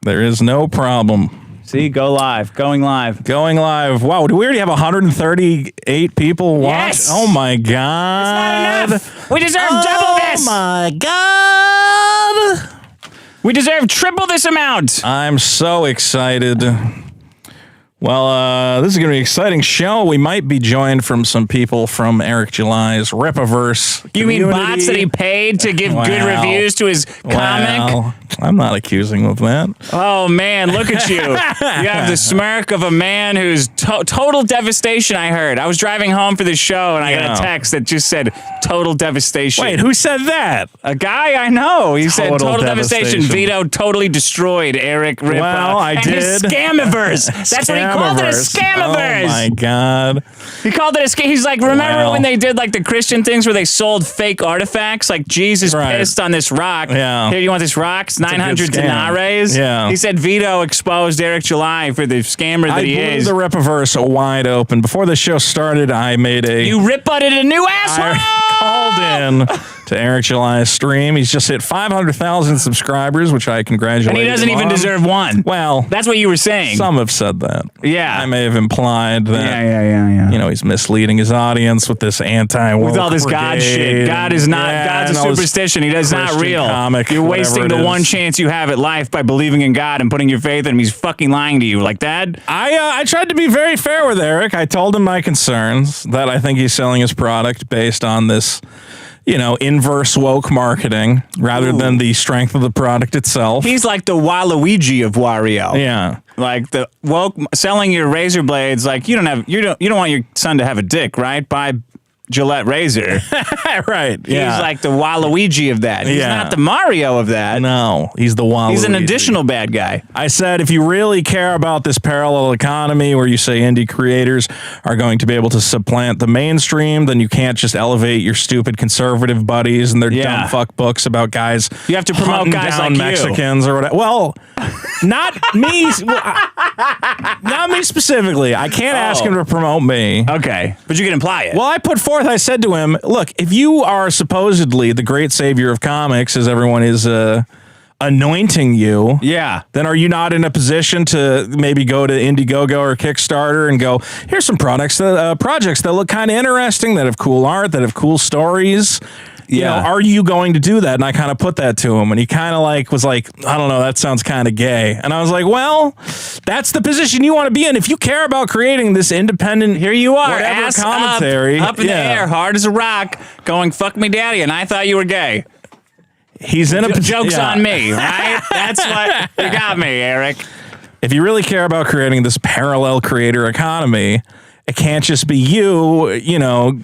There is no problem. See, go live. Going live. Going live. Wow, do we already have 138 people watch? Yes! Oh, my God. It's not enough. We deserve double this. Oh, my God. We deserve triple this amount. I'm so excited. Well, this is going to be an exciting show. We might be joined from some people from Eric July's Ripaverse You mean community. bots that he paid to give good reviews to his comic? Well, I'm not accusing him of that. Oh, man, look at you. You have the smirk of a man who's total devastation, I heard. I was driving home for the show, and I got a text that just said total devastation. Wait, who said that? A guy I know. He said total devastation. devastation. Vito totally destroyed Eric Ripa. Well, I and did. His scamiverse. That's what he called it, a scamiverse. Oh, my God. He called it a scam. He's like, remember Wow. when they did like the Christian things where they sold fake artifacts? Like Jesus pissed on this rock. Yeah. Here, you want this rock? It's 900 scam. denaries. Yeah. He said Vito exposed Eric July for the scammer that he I is. blew the Ripaverse wide open. Before the show started, I made a... You rip-butted a new asshole! I called in to Eric July's stream. He's just hit 500,000 subscribers, which I congratulate And he doesn't him even on. deserve one. Well, That's what you were saying. some have said that. Yeah. I may have implied that, Yeah. you know, he's misleading his audience with this anti-woke With all this God shit. God is not, God's a superstition. He does not Christian real. comic, You're whatever wasting it the is. one chance you have at life by believing in God and putting your faith in him. He's fucking lying to you like that. I tried to be very fair with Eric. I told him my concerns, that I think he's selling his product based on this, you know, inverse woke marketing rather than the strength of the product itself. He's like the Waluigi of Wario. Yeah. Like the woke selling your razor blades. Like you don't want your son to have a dick, right? Buy Gillette razor. Right. Yeah. He's like the Waluigi of that. He's Yeah. not the Mario of that. No, he's the Waluigi. He's an additional bad guy. I said, if you really care about this parallel economy where you say indie creators are going to be able to supplant the mainstream, then you can't just elevate your stupid conservative buddies and their dumb fuck books about guys. You have to promote hunting guys down like Mexicans or whatever. Well, not me. Not me specifically. I can't ask him to promote me. Okay, but you can imply it. Well, I put forth, I said to him, look, if you are supposedly the great savior of comics, as everyone is anointing you, then are you not in a position to maybe go to Indiegogo or Kickstarter and go, here's some projects that look kind of interesting, that have cool art, that have cool stories? You know, are you going to do that? And I kind of put that to him, and he kind of was like, I don't know, that sounds kind of gay. And I was like, well, that's the position you want to be in. If you care about creating this independent, here you are, whatever ass commentary, up in the air, hard as a rock, going fuck me daddy, and I thought you were gay. He's in a joke's on me, right? That's what you got me, Eric. If you really care about creating this parallel creator economy, it can't just be you know,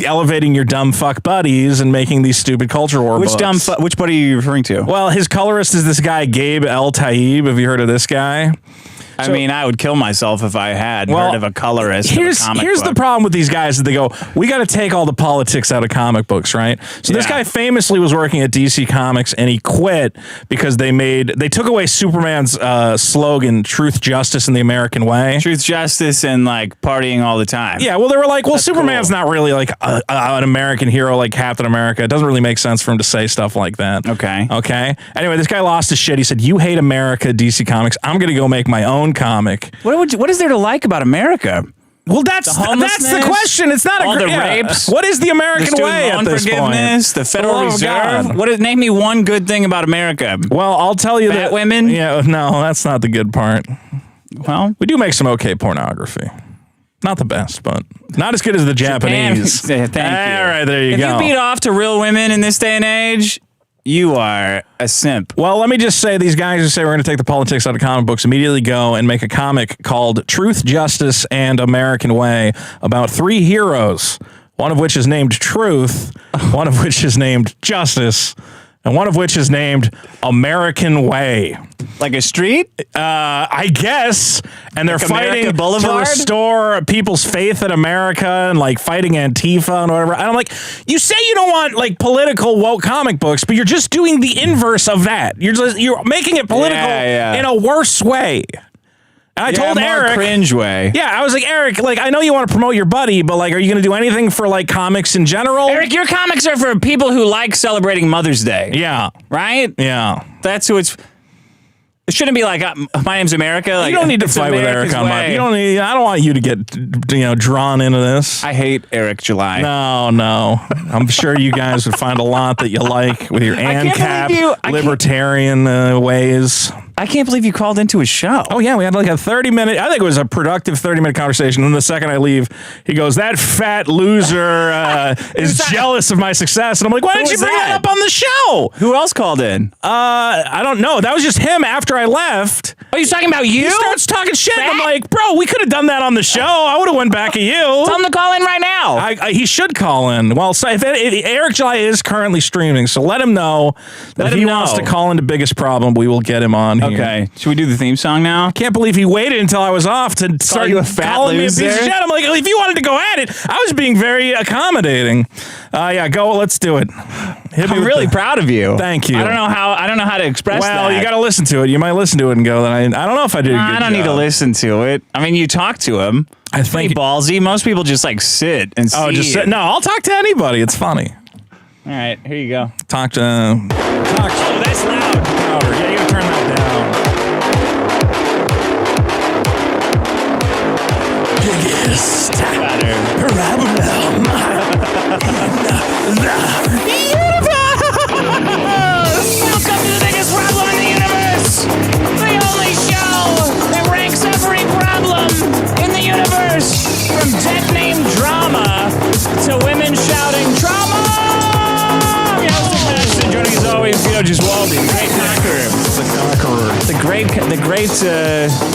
elevating your dumb fuck buddies and making these stupid culture war books. Which buddy are you referring to? Well, his colorist is this guy, Gabe El Taib. Have you heard of this guy? I mean, I would kill myself if I had heard of a colorist. Here's the problem with these guys: that they go, we got to take all the politics out of comic books, right? So this guy famously was working at DC Comics, and he quit because they took away Superman's slogan, "Truth, Justice, and the American Way." Truth, justice, and like partying all the time. Yeah, well, they were like, well, Superman's not really like an American hero like Captain America. It doesn't really make sense for him to say stuff like that. Okay. Anyway, this guy lost his shit. He said, "You hate America, DC Comics. I'm going to go make my own comic." What is there to like about America? Well, that's the question. It's not all the rapes. What is the American way at this point? The Federal Reserve. Name me one good thing about America. Well, I'll tell you that women. Yeah, no, that's not the good part. Well, we do make some okay pornography. Not the best, but not as good as the Japanese. Thank you. All right, there you go. If you beat off to real women in this day and age, you are a simp. Well, let me just say, these guys who say we're going to take the politics out of comic books immediately go and make a comic called Truth, Justice, and American Way about three heroes, one of which is named Truth, one of which is named Justice, and one of which is named American Way. Like a street? I guess. And they're like fighting to restore people's faith in America and like fighting Antifa and whatever. And I'm like, you say you don't want like political woke comic books, but you're just doing the inverse of that. You're making it political in a worse way. And I told Eric, cringe way. Yeah, I was like, Eric, like, I know you want to promote your buddy, but like, are you going to do anything for like comics in general? Eric, your comics are for people who like celebrating Mother's Day. Yeah. Right? Yeah. That's who it's. It shouldn't be like, my name's America. Like, you don't need to fight with Eric on my. You don't need. I don't want you to get drawn into this. I hate Eric July. No. I'm sure you guys would find a lot that you like with your ANCAP libertarian ways. I can't believe you called into his show. Oh, yeah. We had like a 30-minute, I think it was a productive 30-minute conversation. And the second I leave, he goes, that fat loser is jealous of my success. And I'm like, why didn't you bring that up on the show? Who else called in? I don't know. That was just him after I left. Oh, he's talking about you? He starts talking shit. And I'm like, bro, we could have done that on the show. I would have went back at you. Tell him to call in right now. He should call in. Well, so if Eric July is currently streaming, so let him know that if he wants to call into Biggest Problem, we will get him on here. Okay. Should we do the theme song now? I can't believe he waited until I was off to start calling me a piece of shit. I'm like, if you wanted to go at it, I was being very accommodating. Yeah, go. Let's do it. I'm really proud of you. Thank you. I don't know how to express that. Well, you got to listen to it. You might listen to it and go, I don't know if I did a good job. I don't need to listen to it. I mean, you talk to him. I think pretty ballsy. Most people just like sit and see. Oh, just sit. No, I'll talk to anybody. It's funny. All right, here you go. Talk. Oh, that's loud. Louder. Yeah, you gotta turn that down. Biggest problem in the universe. Welcome to the biggest problem in the universe. The only show that ranks every problem in the universe, from dead name drama to women shouting trauma. Joining as always, Vito Giswaldi, the great conqueror.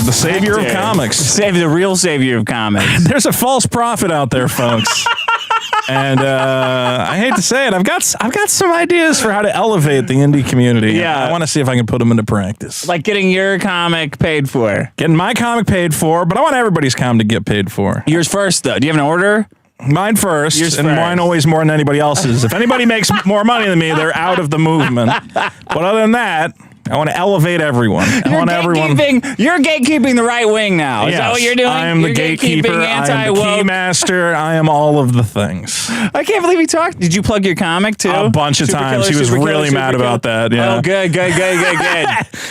The savior of comics. The real savior of comics. There's a false prophet out there, folks. And I hate to say it, I've got some ideas for how to elevate the indie community. Yeah. I want to see if I can put them into practice. Like getting your comic paid for. Getting my comic paid for, but I want everybody's comic to get paid for. Yours first, though. Do you have an order? Mine first, and mine always more than anybody else's. If anybody makes more money than me, they're out of the movement. But other than that, I want to elevate everyone. You're gatekeeping the right wing now. Is that what you're doing? I am the gatekeeper. I am the keymaster. I am all of the things. I can't believe he talked. Did you plug your comic too? A bunch of times. He was really mad about that. Yeah. Oh, good.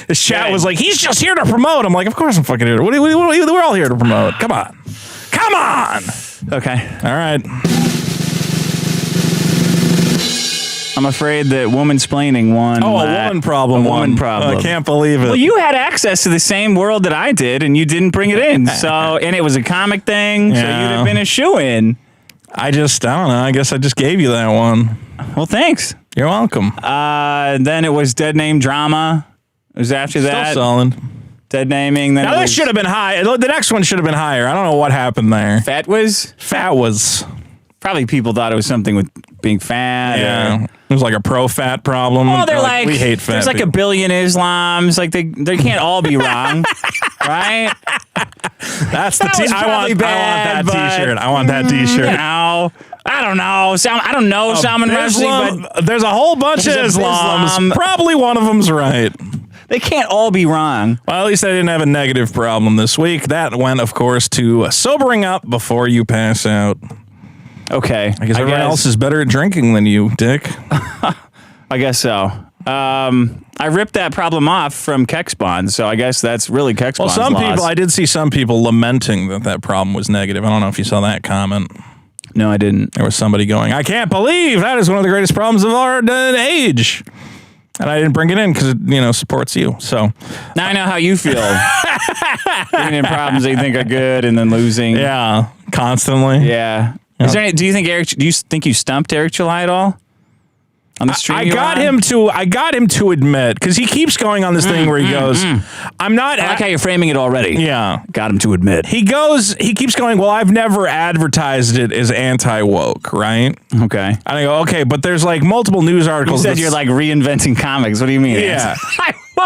His chat was like, he's just here to promote. I'm like, of course I'm fucking here. We're all here to promote. Come on. Okay. All right. I'm afraid that woman-splaining won. Oh, a woman problem. I can't believe it. Well, you had access to the same world that I did, and you didn't bring it in. And it was a comic thing, so you'd have been a shoo-in. I don't know. I guess I just gave you that one. Well, thanks. You're welcome. Then it was Dead Name Drama. It was after that. Still solid. Dead naming. Then now that should have been high. The next one should have been higher. I don't know what happened there. Fat was. Probably people thought it was something with being fat. Yeah, it was like a pro-fat problem. Oh, they're like we hate fat. There's like a billion Islams. Like they can't all be wrong, right? That's the I want that T-shirt. I want that T-shirt. You know, I don't know. I don't know Salman Rushdie, but there's a whole bunch of Islams. Probably one of them's right. They can't all be wrong. Well, at least I didn't have a negative problem this week. That went, of course, to sobering up before you pass out. Okay. I guess everyone else is better at drinking than you, Dick. I guess so. I ripped that problem off from Kexbond, so I guess that's really Kexbond's loss. I did see some people lamenting that problem was negative. I don't know if you saw that comment. No, I didn't. There was somebody going, I can't believe that is one of the greatest problems of our age. And I didn't bring it in because it, supports you. So now I know how you feel. Bringing in problems that you think are good and then losing. Yeah, constantly. Yeah. Yep. Do you think you stumped Eric July at all? On the stream I got him to admit, because he keeps going on this thing where he goes, I'm not. I like how you're framing it already. Yeah. Got him to admit. He keeps going, well, I've never advertised it as anti-woke, right? Okay. And I go, okay, but there's like multiple news articles. You said you're like reinventing comics. What do you mean? Yeah.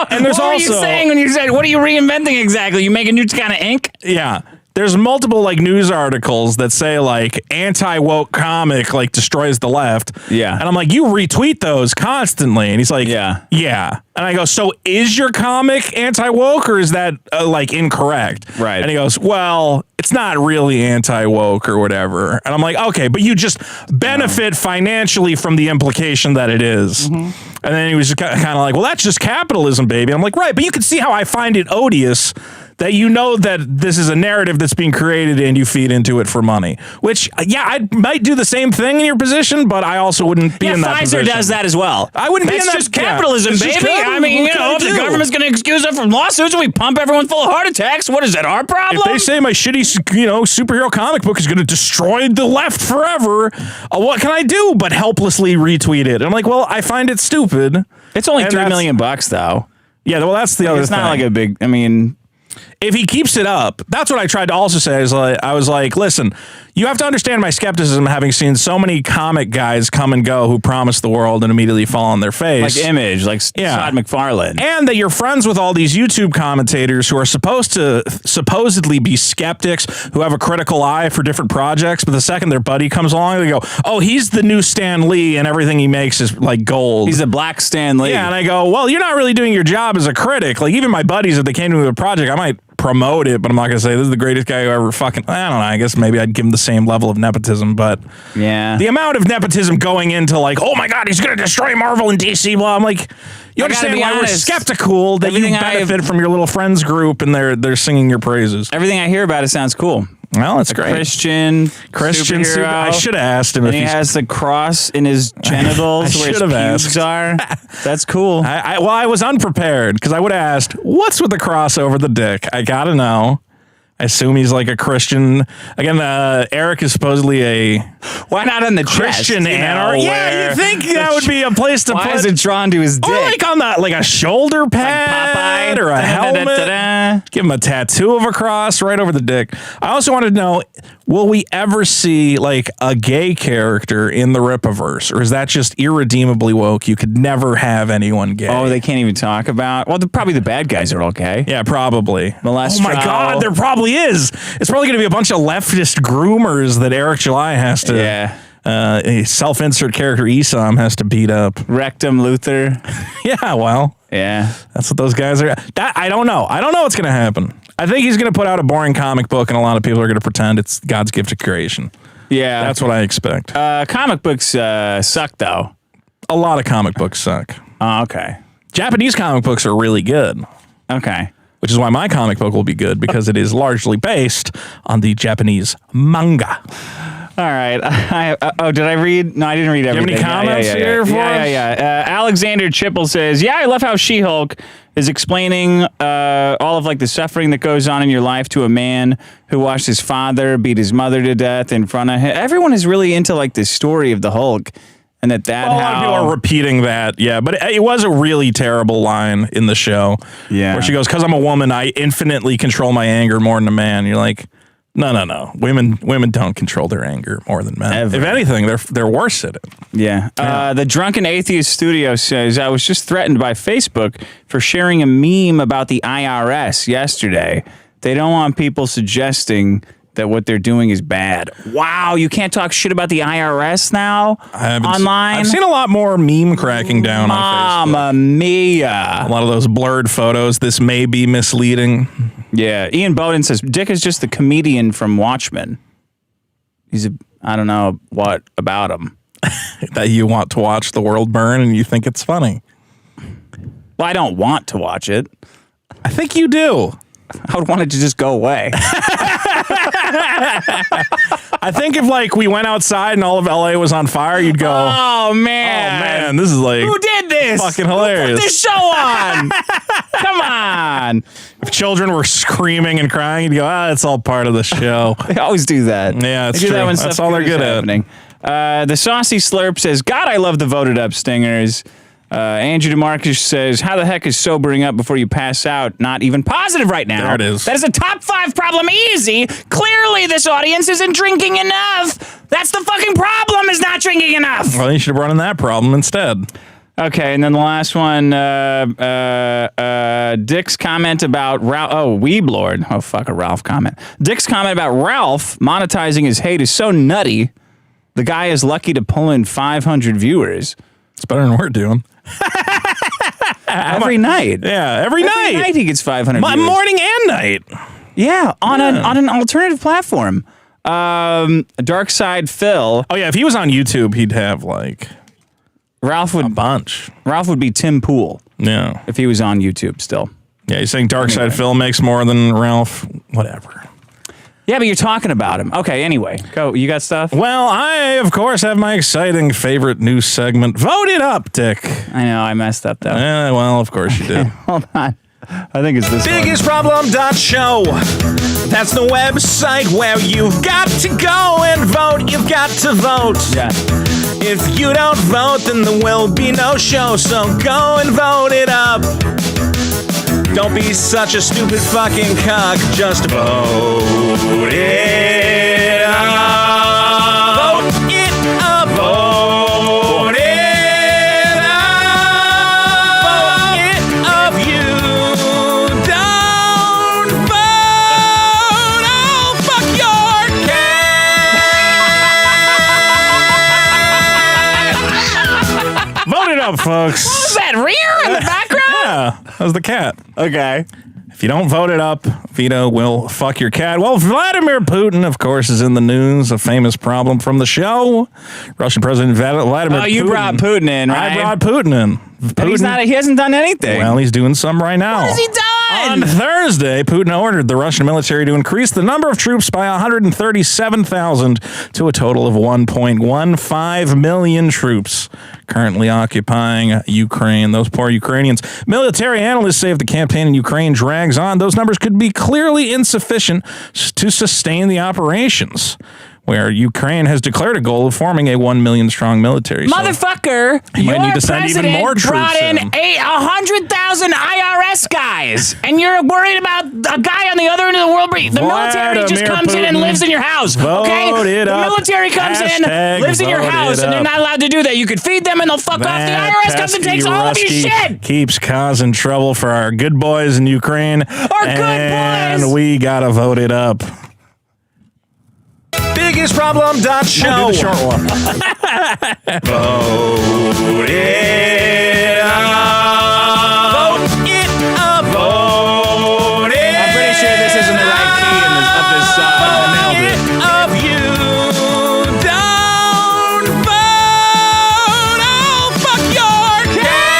And there's what were you saying when you said, what are you reinventing exactly? You make a new kind of ink? Yeah. there's multiple like news articles that say like anti-woke comic like destroys the left. Yeah. And I'm like, you retweet those constantly. And he's like, yeah. And I go, so is your comic anti-woke or is that like incorrect? Right. And he goes, well, it's not really anti-woke or whatever. And I'm like, okay, but you just benefit financially from the implication that it is. And then he was just kind of like, well, that's just capitalism, baby. I'm like, right, but you can see how I find it odious that you know that this is a narrative that's being created and you feed into it for money. Which, yeah, I might do the same thing in your position, but I also wouldn't be in that position. Pfizer does that as well. I wouldn't be in that. That's just capitalism, it's baby. just capitalism. I mean, you know, if the government's going to excuse us from lawsuits and we pump everyone full of heart attacks, what is that, our problem? If they say my shitty, you know, superhero comic book is going to destroy the left forever, what can I do but helplessly retweet it? And I'm like, well, I find it stupid. It's only $3 million though. Yeah, well, that's the other thing. It's not like a big, I mean... If he keeps it up, that's what I tried to also say. Is like, I was like, listen, you have to understand my skepticism having seen so many comic guys come and go who promise the world and immediately fall on their face. Like Image, like Todd McFarlane. And that you're friends with all these YouTube commentators who are supposed to supposedly be skeptics who have a critical eye for different projects. But the second their buddy comes along, they go, oh, he's the new Stan Lee and everything he makes is like gold. He's a black Stan Lee. Yeah, and I go, well, you're not really doing your job as a critic. Like even my buddies, if they came to me with a project, I might promote it, but I'm not going to say this is the greatest guy who ever fucking, I don't know, I guess maybe I'd give him the same level of nepotism, but yeah, the amount of nepotism going into like, oh my God, he's going to destroy Marvel and DC, blah, I'm like, you understand why we're skeptical that you benefit from your little friends group and they're singing your praises. Everything I hear about it sounds cool. Well, that's great. Christian superhero. I should have asked him and if he has the cross in his genitals where his pubes are. That's cool. I was unprepared because I would have asked, what's with the cross over the dick? I got to know. I assume he's like a Christian. Again, Eric is supposedly a... Why not on the Christian anarchist? Yeah, you think that would be a place to put... Why is it drawn to his dick? Or like on that, like a shoulder pad or a helmet. Give him a tattoo of a cross right over the dick. I also wanted to know, will we ever see like a gay character in the Rippaverse? Or is that just irredeemably woke? You could never have anyone gay. Oh, they can't even talk about... Well, probably the bad guys are okay. Yeah, probably. Molestro. Oh my God, there probably is. It's probably going to be a bunch of leftist groomers that Eric July has to... Yeah. A self-insert character Esam has to beat up. Rectum Luther. Yeah, well. Yeah. That's what those guys are. I don't know. I don't know what's going to happen. I think he's going to put out a boring comic book and a lot of people are going to pretend it's God's gift to creation. Yeah. That's what I expect. Comic books suck, though. A lot of comic books suck. Oh, okay. Japanese comic books are really good. Okay. Which is why my comic book will be good because it is largely based on the Japanese manga. All right. Did I read? No, I didn't read everything. Do you have any comments here for us? Alexander Chipple says, yeah, I love how She-Hulk is explaining all of like the suffering that goes on in your life to a man who watched his father beat his mother to death in front of him. Everyone is really into like this story of the Hulk. And a lot of people are repeating that, yeah. But it was a really terrible line in the show. Yeah. Where she goes, because I'm a woman, I infinitely control my anger more than a man. You're like, no. Women don't control their anger more than men. Ever. If anything, they're worse at it. Yeah. The Drunken Atheist Studio says, I was just threatened by Facebook for sharing a meme about the IRS yesterday. They don't want people suggesting that what they're doing is bad. Wow, you can't talk shit about the IRS now online? I've seen a lot more meme cracking down on Facebook. Mamma mia. A lot of those blurred photos. This may be misleading. Yeah. Ian Bowden says, Dick is just the comedian from Watchmen. I don't know what about him. That you want to watch the world burn and you think it's funny. Well, I don't want to watch it. I think you do. I would want it to just go away. I think if like we went outside and all of LA was on fire, you'd go, oh man, this is like, who did this? Fucking hilarious. Who put this show on? Come on. If children were screaming and crying, you'd go, it's all part of the show. They always do that. Yeah, it's true. That's all they're good at. The Saucy Slurp says, God, I love the voted up stingers. Andrew DeMarcus says, how the heck is sobering up before you pass out not even positive right now? There it is. That is a top 5 problem easy. Clearly this audience isn't drinking enough. That's the fucking problem, is not drinking enough. Well, you should have brought in that problem instead. Okay, and then the last one, Dick's comment about Ralph. Oh, Weeblord. Oh, fuck, a Ralph comment. Dick's comment about Ralph monetizing his hate is so nutty. The guy is lucky to pull in 500 viewers. It's better than we're doing. Every night. Yeah, every night. Every night he gets 500 viewers. Morning and night. Yeah, on an alternative platform. Dark Side Phil. Oh, yeah, if he was on YouTube, he'd have, like... Ralph would a bunch. Ralph would be Tim Pool. Yeah. If he was on YouTube still. Yeah, you're saying Dark Side Phil makes more than Ralph? Whatever. Yeah, but you're talking about him. Okay, anyway. Go. You got stuff? Well, I, of course, have my exciting favorite news segment. Vote it up, Dick. I know, I messed up, though. Well, of course you did. Hold on. I think it's this BiggestProblem.show. That's the website where you've got to go and vote. You've got to vote. Yeah. If you don't vote, then there will be no show. So go and vote it up. Don't be such a stupid fucking cuck. Just vote it up. Vote it up. Vote it up. Vote it up. You don't vote. I'll fuck your cat. Vote it up, folks. What was that, rear in the background? Yeah, that was the cat. Okay. If you don't vote it up, Vito will fuck your cat. Well, Vladimir Putin, of course, is in the news. A famous problem from the show. Russian President Vladimir Putin. Oh, you brought Putin in, right? I brought Putin in. He hasn't done anything. Well, he's doing some right now. What has he done? On Thursday, Putin ordered the Russian military to increase the number of troops by 137,000 to a total of 1.15 million troops currently occupying Ukraine. Those poor Ukrainians. Military analysts say if the campaign in Ukraine drags on, those numbers could be clearly insufficient to sustain the operations, where Ukraine has declared a goal of forming a 1 million strong military. Motherfucker, might need to send even more troops brought in in. 100,000 IRS guys, and you're worried about a guy on the other end of the world. The military just comes in and lives in your house, okay? The military comes in, lives in your house, and they're not allowed to do that. You could feed them, and they'll fuck off. The IRS comes and takes all of your shit. Keeps causing trouble for our good boys in Ukraine. Our good boys. And we gotta vote it up. BiggestProblem.show. Do the short one. Vote it up. Vote it up. Vote it up. I'm pretty sure this isn't the right key of this song. Vote it up. You don't vote. I'll fuck your cat.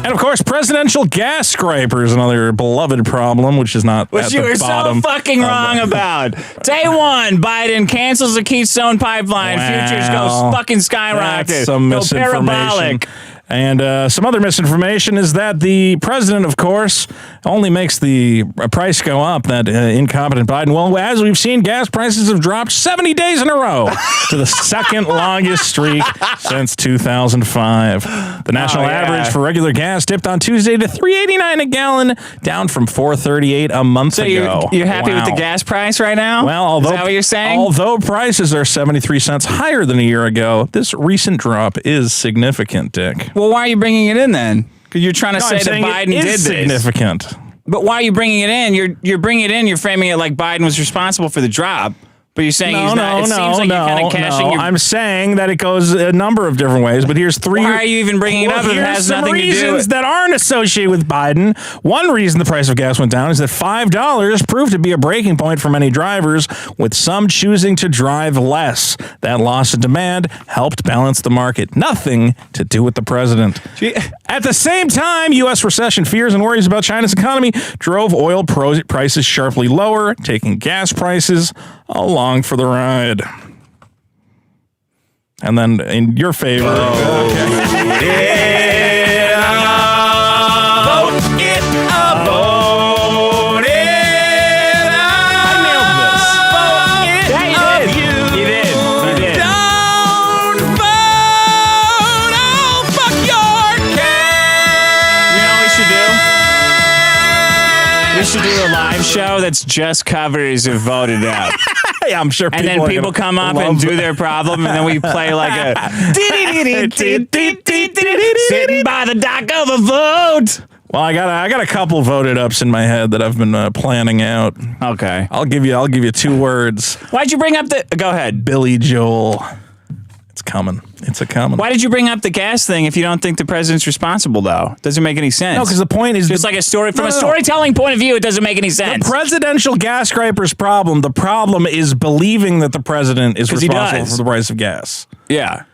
And of course, presidential gas scrapers, another beloved problem, which is not Which at you the were bottom. so fucking wrong about. Day one, Biden cancels the Keystone Pipeline. Futures go fucking skyrocket. That's some Go misinformation. parabolic. And some other misinformation is that the president, of course, only makes the price go up, that incompetent Biden. Well, as we've seen, gas prices have dropped 70 days in a row to the second longest streak since 2005. The national average for regular gas dipped on Tuesday to $3.89 a gallon, down from $4.38 a month ago. You're happy with the gas price right now? Well, is that what you're saying? Although prices are 73 cents higher than a year ago, this recent drop is significant, Dick. Well, why are you bringing it in then? Because you're trying to say that Biden did this. Significant. But why are you bringing it in? You're bringing it in. You're framing it like Biden was responsible for the drop. But you're saying he's not. It seems like you're kind of cashing your... I'm saying that it goes a number of different ways, but here's three. Why are you even bringing it up if it has nothing to do with... reasons that aren't associated with Biden. One reason the price of gas went down is that $5 proved to be a breaking point for many drivers, with some choosing to drive less. That loss of demand helped balance the market. Nothing to do with the president. At the same time, U.S. recession fears and worries about China's economy drove oil prices sharply lower, taking gas prices along for the ride. And then in your favor, vote it up. Vote it up. Vote it up. I nailed this. Vote it up. You did. Don't vote. I'll fuck your cat. You know what we should do? We should do a live show that's just covers of Voted Up. Yeah, I'm sure. And then people come up and do their problem, and then we play like a sitting by the dock of a vote. Well, I got a couple voted ups in my head that I've been planning out. Okay, I'll give you 2 words. Why'd you bring up the? Go ahead, Billy Joel. It's coming. It's a coming. Why did you bring up the gas thing if you don't think the president's responsible, though? Doesn't make any sense. No, because the point is just like a story from a storytelling point of view. It doesn't make any sense. The presidential gas scraper's problem. The problem is believing that the president is responsible for the price of gas. Yeah.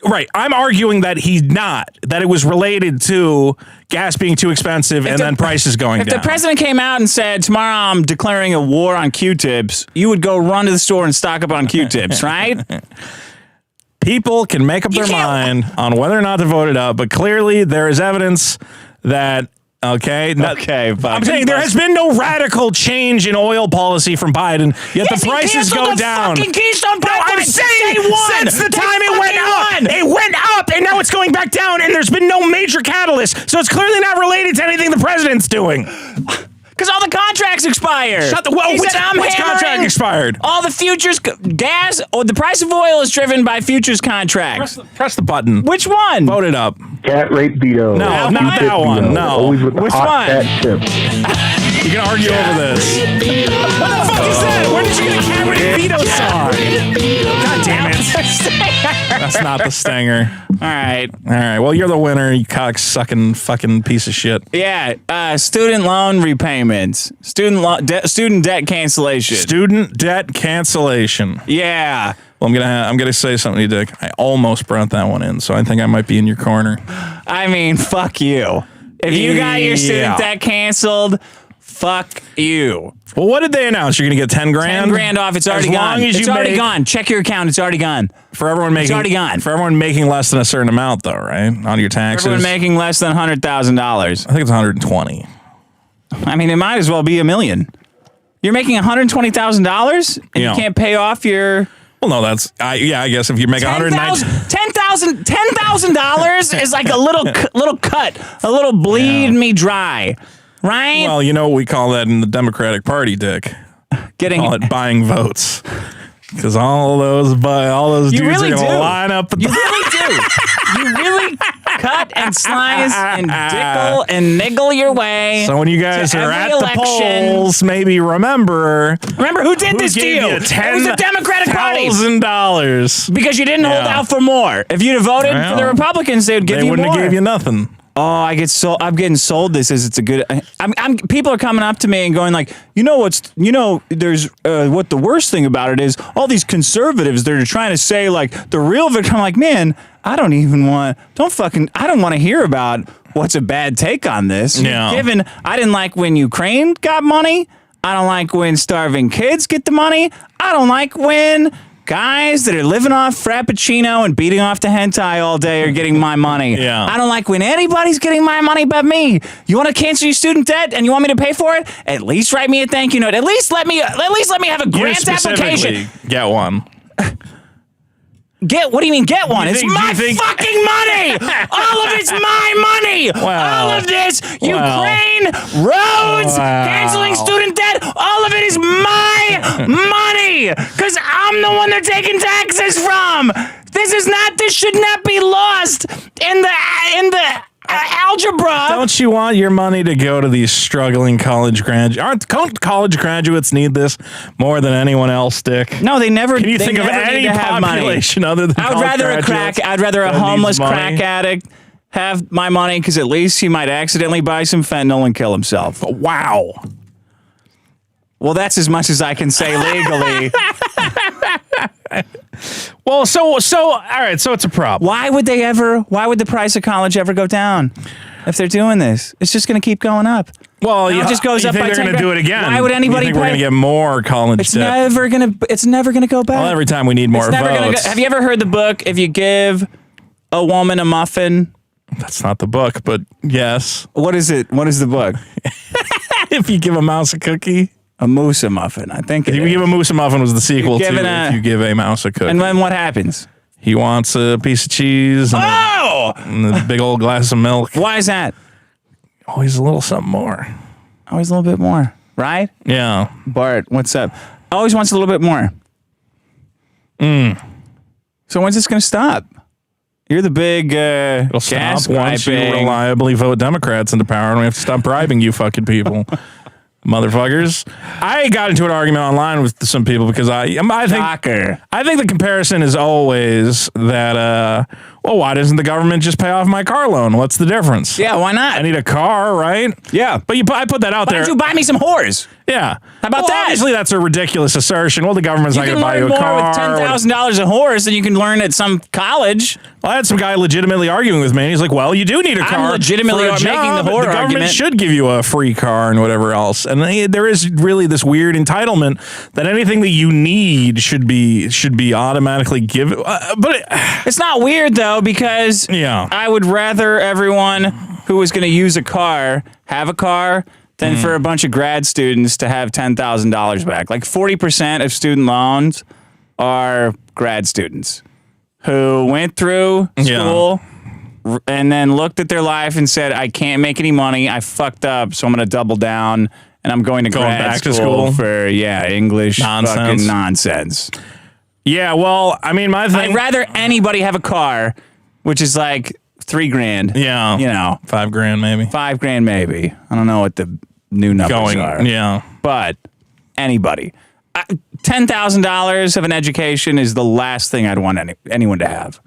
Right. I'm arguing that he's not, that it was related to gas being too expensive and then prices going down. If the president came out and said, tomorrow I'm declaring a war on Q-tips, you would go run to the store and stock up on Q-tips, right? People can make up their mind on whether or not to vote it up, but clearly there is evidence that I'm saying there has been no radical change in oil policy from Biden, yet the prices go down. Fucking Keystone Pipeline. I'm saying since the time it went up, and now it's going back down, and there's been no major catalyst, so it's clearly not related to anything the president's doing. Because all the contracts expired. Which contract expired? All the futures gas or the price of oil is driven by futures contracts. Press the button. Which one? Vote it up. Cat rape Vito. No, not that one. No. Always with the Which hot one? fat tip. You can argue over this. What the fuck is that? Where did you get a Cat Rape Vito song? God damn it. That's not the stinger. All right. Well, you're the winner, you cock-sucking fucking piece of shit. Yeah. Student loan repayments. Student debt cancellation. Student debt cancellation. Yeah. Well, I'm gonna say something to you, Dick. I almost brought that one in, so I think I might be in your corner. I mean, fuck you. If you got your student debt canceled, fuck you. Well, what did they announce? You're gonna get 10 grand? 10 grand off. It's already gone. It's already gone. Check your account. It's already gone. For everyone making, it's already gone. For everyone making less than a certain amount, though, right? On your taxes. Everyone making less than $100,000. I think it's 120. I mean, it might as well be $1 million. You're making $120,000 and you can't pay off your. Well, no, that's I guess if you make $10,000 is like a little cut, a little bleed me dry, right? Well, you know what we call that in the Democratic Party, Dick. Call it buying votes. Because all those dudes really are going to line up. You really do. You really cut and slice and dickle and niggle your way. So when you guys are at the polls, maybe remember who did this to you? It was the Democratic Party. $1,000. Because you didn't hold out for more. If you'd have voted for the Republicans, they would give you more. They wouldn't have gave you nothing. Oh, I'm getting sold this as it's a good. People are coming up to me and going like, there's what the worst thing about it is all these conservatives they're trying to say like the real victim. I'm like, man, I don't want to hear about what's a bad take on this. Yeah. I didn't like when Ukraine got money. I don't like when starving kids get the money. I don't like when guys that are living off Frappuccino and beating off to hentai all day are getting my money. Yeah. I don't like when anybody's getting my money but me. You want to cancel your student debt and you want me to pay for it? At least write me a thank you note. At least let me have a grant application. Get one. What do you mean get one? It's my fucking money! All of it's my money! All of this, Ukraine, roads, canceling student debt, all of it is my money! Because I'm the one they're taking taxes from! This should not be lost in the algebra. Don't you want your money to go to these struggling college graduates? Aren't college graduates need this more than anyone else, Dick? No, they never. Can you think of any population other than college graduates? I'd rather a homeless crack addict have my money because at least he might accidentally buy some fentanyl and kill himself. Wow. Well, that's as much as I can say legally. Well, so all right, so it's a problem. Why would the price of college ever go down if they're doing this? It's just going to keep going up. Well, it just goes up by 10 they're going to do it again. Why would anybody think we're going to get more college debt? It's never going to go back. Well, every time we need more votes. Have you ever heard the book, If You Give a Woman a Muffin? That's not the book, but yes. What is it? What is the book? If You Give a Mouse a Cookie. A moose a muffin, I think. If You Give a Moose a Muffin was the sequel to If You Give a Mouse a Cookie. And then what happens? He wants a piece of cheese and a big old glass of milk. Why is that? Always a little something more. Always a little bit more, right? Yeah. Bart, what's up? Always wants a little bit more. So when's this going to stop? You're the big It'll gas stop once you griping. reliably vote Democrats into power, and we have to stop bribing you fucking people. Motherfuckers. I got into an argument online with some people because I think the comparison is always that well, why doesn't the government just pay off my car loan? What's the difference? Yeah, why not? I need a car, right? Yeah. But I put that out Why there. don't you buy me some whores? Yeah. How about that? Obviously, that's a ridiculous assertion. Well, the government's not going to buy you a car. You can learn more with $10,000 a horse than you can learn at some college. Well, I had some guy legitimately arguing with me. And he's like, well, you do need a car. I'm legitimately for a making job. the whore The government argument. should give you a free car and whatever else. And there is really this weird entitlement that anything that you need should be automatically given. But it's not weird, though, because I would rather everyone who is going to use a car have a car than for a bunch of grad students to have $10,000 back. Like 40% of student loans are grad students who went through school and then looked at their life and said, I can't make any money. I fucked up, so I'm going to double down and I'm going back to school for English fucking nonsense. Yeah, well, I mean, my thing. I'd rather anybody have a car, which is like $3,000. Yeah. You know. $5,000 maybe. $5,000 maybe. I don't know what the new numbers are. Yeah. But anybody. $10,000 of an education is the last thing I'd want anyone to have.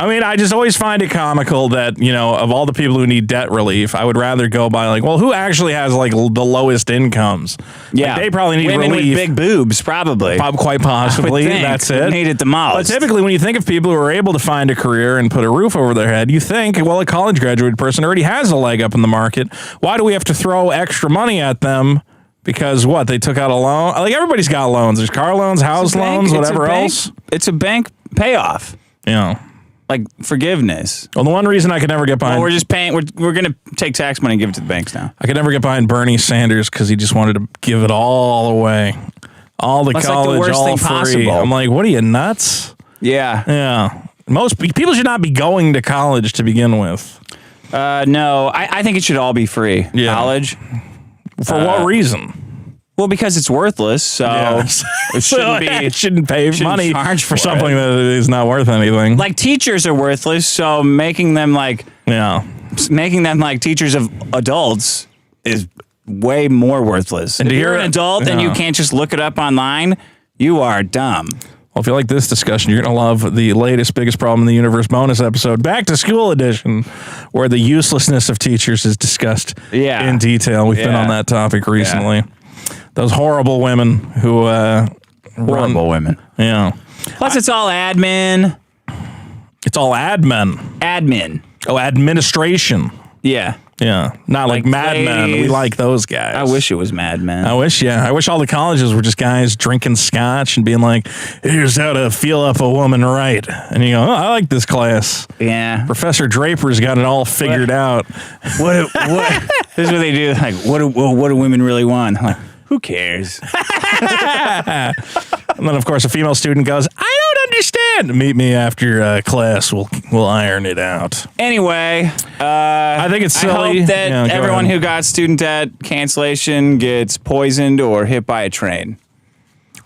I mean, I just always find it comical that, of all the people who need debt relief, I would rather go by who actually has the lowest incomes? Yeah. They probably need women relief. with big boobs, probably. Quite possibly. That's it. Need it the most. But typically, when you think of people who are able to find a career and put a roof over their head, you think, well, a college graduate person already has a leg up in the market. Why do we have to throw extra money at them? Because they took out a loan? Everybody's got loans. There's car loans, house loans, whatever else. It's a bank payoff. Yeah. Like forgiveness. Well, the one reason I could never get behind... Well, we're just paying... We're going to take tax money and give it to the banks now. I could never get behind Bernie Sanders because he just wanted to give it all away. All the college, all free. Possible. I'm like, what are you, nuts? Yeah. Yeah. Most people should not be going to college to begin with. No, I think it should all be free. Yeah. College. For what reason? Well, because it's worthless, so it shouldn't pay money charge for something that is not worth anything. Like teachers are worthless, so making them teachers of adults is way more worthless. And if you're an adult and you can't just look it up online, you are dumb. Well, if you like this discussion, you're going to love the latest Biggest Problem in the Universe bonus episode, Back to School Edition, where the uselessness of teachers is discussed in detail. We've been on that topic recently. Yeah. Those horrible women who women. Yeah. Plus, it's all admin. It's all admin. Admin. Oh, administration. Yeah. Yeah. Not like Mad Men. We like those guys. I wish it was Mad Men. I wish all the colleges were just guys drinking scotch and being like, here's how to feel up a woman right. And you go, oh, I like this class. Yeah. Professor Draper's got it all figured out. What? This is what they do. Like, what do women really want? I'm like, who cares? And then, of course, a female student goes, I don't understand. Meet me after class. We'll iron it out. Anyway, I think it's silly. I hope that everyone who got student debt cancellation gets poisoned or hit by a train.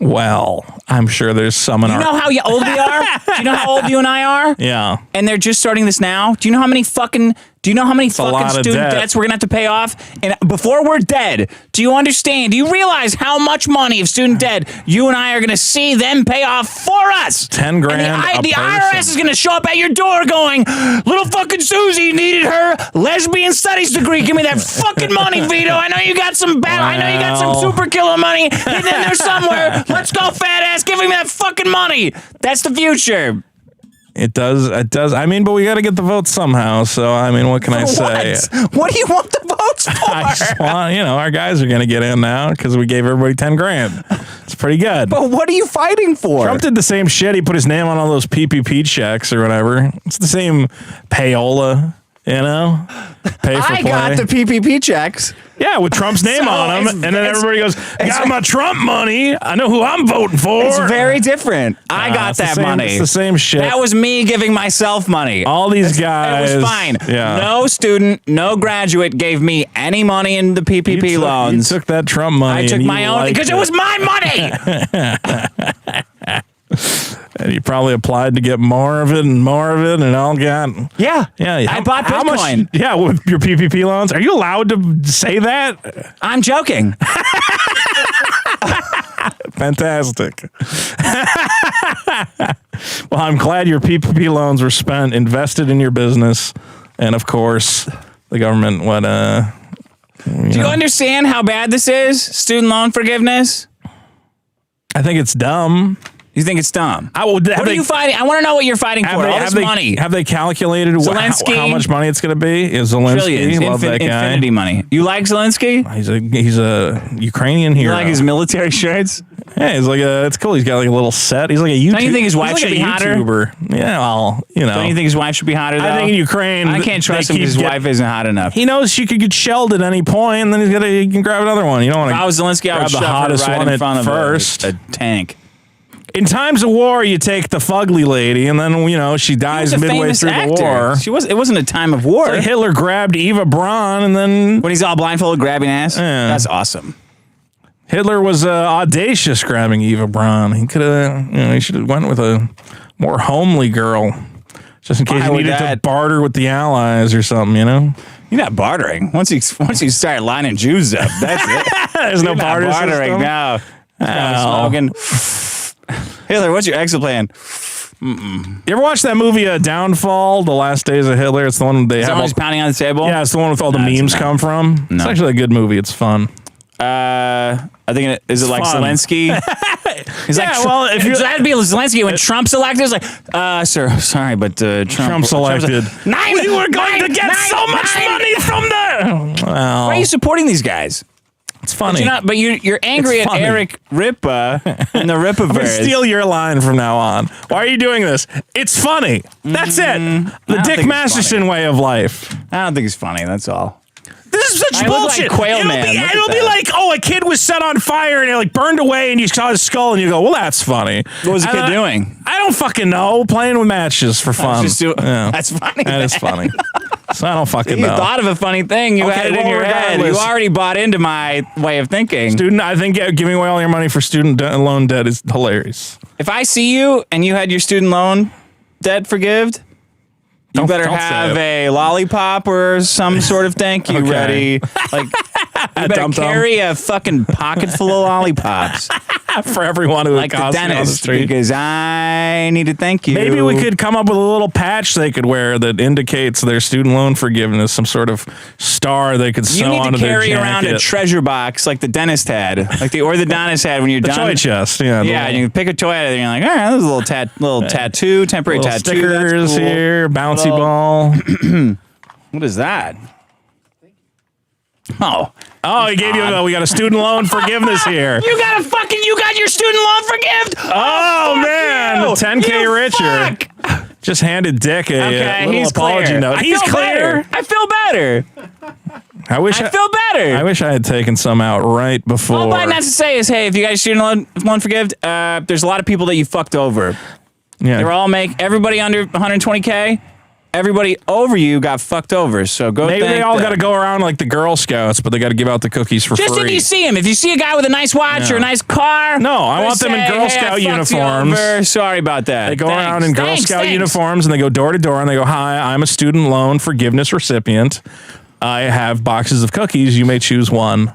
Well, I'm sure there's some in our... You know how old we are? Do you know how old you and I are? Yeah. And they're just starting this now? Do you know how many fucking student debts we're going to have to pay off? And before we're dead, do you understand? Do you realize how much money of student debt you and I are going to see them pay off for us? $10,000 and the IRS is going to show up at your door going, little fucking Susie needed her lesbian studies degree. Give me that fucking money, Vito. I know you got some I know you got some super killer money hidden in there somewhere. Let's go, fat ass. Give me that fucking money. That's the future. It does. I mean, but we got to get the votes somehow. So, I mean, what can I say? What do you want the votes for? I just want, our guys are going to get in now because we gave everybody $10,000. It's pretty good. But what are you fighting for? Trump did the same shit. He put his name on all those PPP checks or whatever. It's the same payola. You know, pay for I play. got the PPP checks. Yeah, with Trump's name on them, and then everybody goes, "Got my Trump money. I know who I'm voting for." It's very different. I got that money. It's the same shit. That was me giving myself money. All these guys. It was fine. Yeah. No student, no graduate gave me any money in the PPP loans. You took that Trump money. I took my own because it was my money. And you probably applied to get more of it and more of it, and all got. Yeah. Yeah. I bought Bitcoin. How much, yeah, with your PPP loans. Are you allowed to say that? I'm joking. Fantastic. Well, I'm glad your PPP loans were spent, invested in your business, and of course, the government would. Do you understand how bad this is? Student loan forgiveness? I think it's dumb. You think it's dumb? What are you fighting? I want to know what you're fighting for. All this money. Have they calculated how much money it's going to be? Is Zelensky? Trillions. Love that guy. Infinity money. You like Zelensky? He's a Ukrainian hero. You like his military shirts? Yeah, he's like it's cool. He's got like a little set. He's like a YouTuber. Don't you think his wife should be hotter? Yeah, well, you know. Don't you think his wife should be hotter, though? I think in Ukraine, I can't trust him because his wife isn't hot enough. He knows she could get shelled at any point, and then he can grab another one. You don't want to. If I was Zelensky, I would grab the shove her hottest right one in front of first. a tank. In times of war, you take the fugly lady, and then she dies midway through the war. It wasn't a time of war. So Hitler grabbed Eva Braun, and then when he's all blindfolded, grabbing ass. Yeah. That's awesome. Hitler was audacious grabbing Eva Braun. He could have, he should have went with a more homely girl, just in case he needed to barter with the Allies or something. You're not bartering. Once you start lining Jews up, that's it. There's no bartering now. Smoking. Hitler, what's your exit plan? You ever watch that movie Downfall, The Last Days of Hitler? It's the one they have. He's pounding on the table? Yeah, it's the one with all the memes come from. No. It's actually a good movie. It's fun. I think is it like fun. Zelensky? He's like, well, if you that'd be Zelensky when Trump's elected. It's like, sir, sorry, but Trump's elected. We were going to get so much money from them. Well, why are you supporting these guys? It's funny. But you're angry at Eric Ripa and the Ripaverse. I'm going to steal your line from now on. Why are you doing this? It's funny. That's it. The Dick Masterson way of life. I don't think it's funny. That's all. This is such bullshit. Like it'll be like, a kid was set on fire and it burned away and you saw his skull and you go, well, that's funny. What was the kid doing? I don't fucking know. Playing with matches for fun. That's funny. That is funny. So I don't fucking know. You thought of a funny thing. You had it in your head. You already bought into my way of thinking. I think giving away all your money for student loan debt is hilarious. If I see you and you had your student loan debt forgived, you better have a lollipop or some sort of thank you ready. Like, you better carry a fucking pocket full of lollipops. For everyone who like the dentist, on the street. Because I need to thank you. Maybe we could come up with a little patch they could wear that indicates their student loan forgiveness, some sort of star they could sew onto their jacket. You need to carry around a treasure box like the dentist had, like the orthodontist had when you're done. Toy chest, yeah. Yeah, and you pick a toy out of there and you're like, all right, there's a little tattoo, temporary tattoo. Stickers cool. Here, bouncy ball. What is that? Oh, he gave you we got a student loan forgiveness here. You got your student loan forgived. Oh man, the 10K richer. Just handed Dick a little apology note. He's clear. I feel better. I feel better. I wish I had taken some out right before. All Biden has to say is, hey, if you guys student loan forgived, there's a lot of people that you fucked over. Yeah. They're all everybody under 120K. Everybody over you got fucked over, so go. Maybe they all got to go around like the Girl Scouts, but they got to give out the cookies for free. Just if you see him, if you see a guy with a nice watch or a nice car, no, I want them in Girl Scout uniforms. Sorry about that. They go around in Girl Scout uniforms and they go door to door and they go, "Hi, I'm a student loan forgiveness recipient. I have boxes of cookies. You may choose one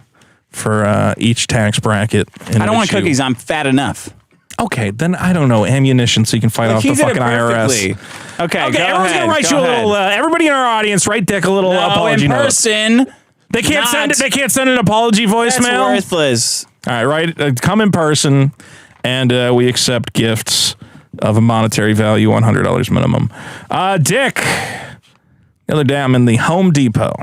for each tax bracket." I don't want cookies. I'm fat enough. Okay, then I don't know, ammunition so you can fight off the fucking IRS. Okay, everyone's gonna write you a little. Everybody in our audience, write Dick a little apology note. In person. They can't send it. They can't send an apology voicemail. That's worthless. All right, come in person, and we accept gifts of a monetary value, $100 minimum. Dick, the other day I'm in the Home Depot.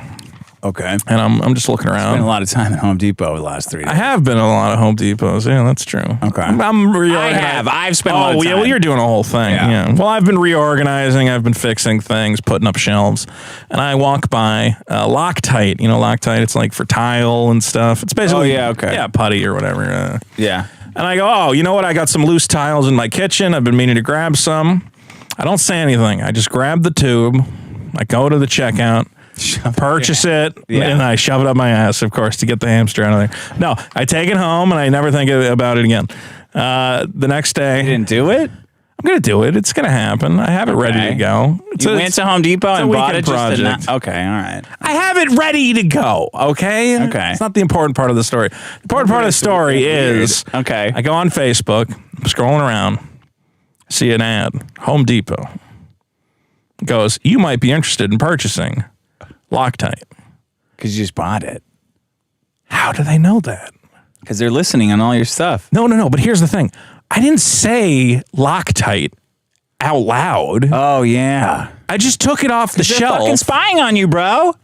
Okay. And I'm just looking around. Spent a lot of time at Home Depot the last 3 days. I have been at a lot of Home Depots. Yeah, that's true. Okay. I'm reorganizing. I've spent a lot of time. Yeah, well, you're doing a whole thing. Yeah. Well, I've been reorganizing. I've been fixing things, putting up shelves. And I walk by Loctite. You know, Loctite, it's like for tile and stuff. It's basically, putty or whatever. Yeah. And I go, oh, you know what? I got some loose tiles in my kitchen. I've been meaning to grab some. I don't say anything. I just grab the tube. I go to the checkout. Purchase it, and I shove it up my ass, of course, to get the hamster out of there. No, I take it home, and I never think about it again. The next day... You didn't do it? I'm going to do it. It's going to happen. I have it ready to go. You went to Home Depot and bought it project. Okay, all right. I have it ready to go, okay? Okay. It's not the important part of the story. The important part of the story is... Okay. I go on Facebook, I'm scrolling around, see an ad, Home Depot. It goes, you might be interested in purchasing Loctite. Because you just bought it. How do they know that? Because they're listening on all your stuff. No. But here's the thing. I didn't say Loctite out loud. Oh, yeah. I just took it off the They're shelf. fucking spying on you, bro.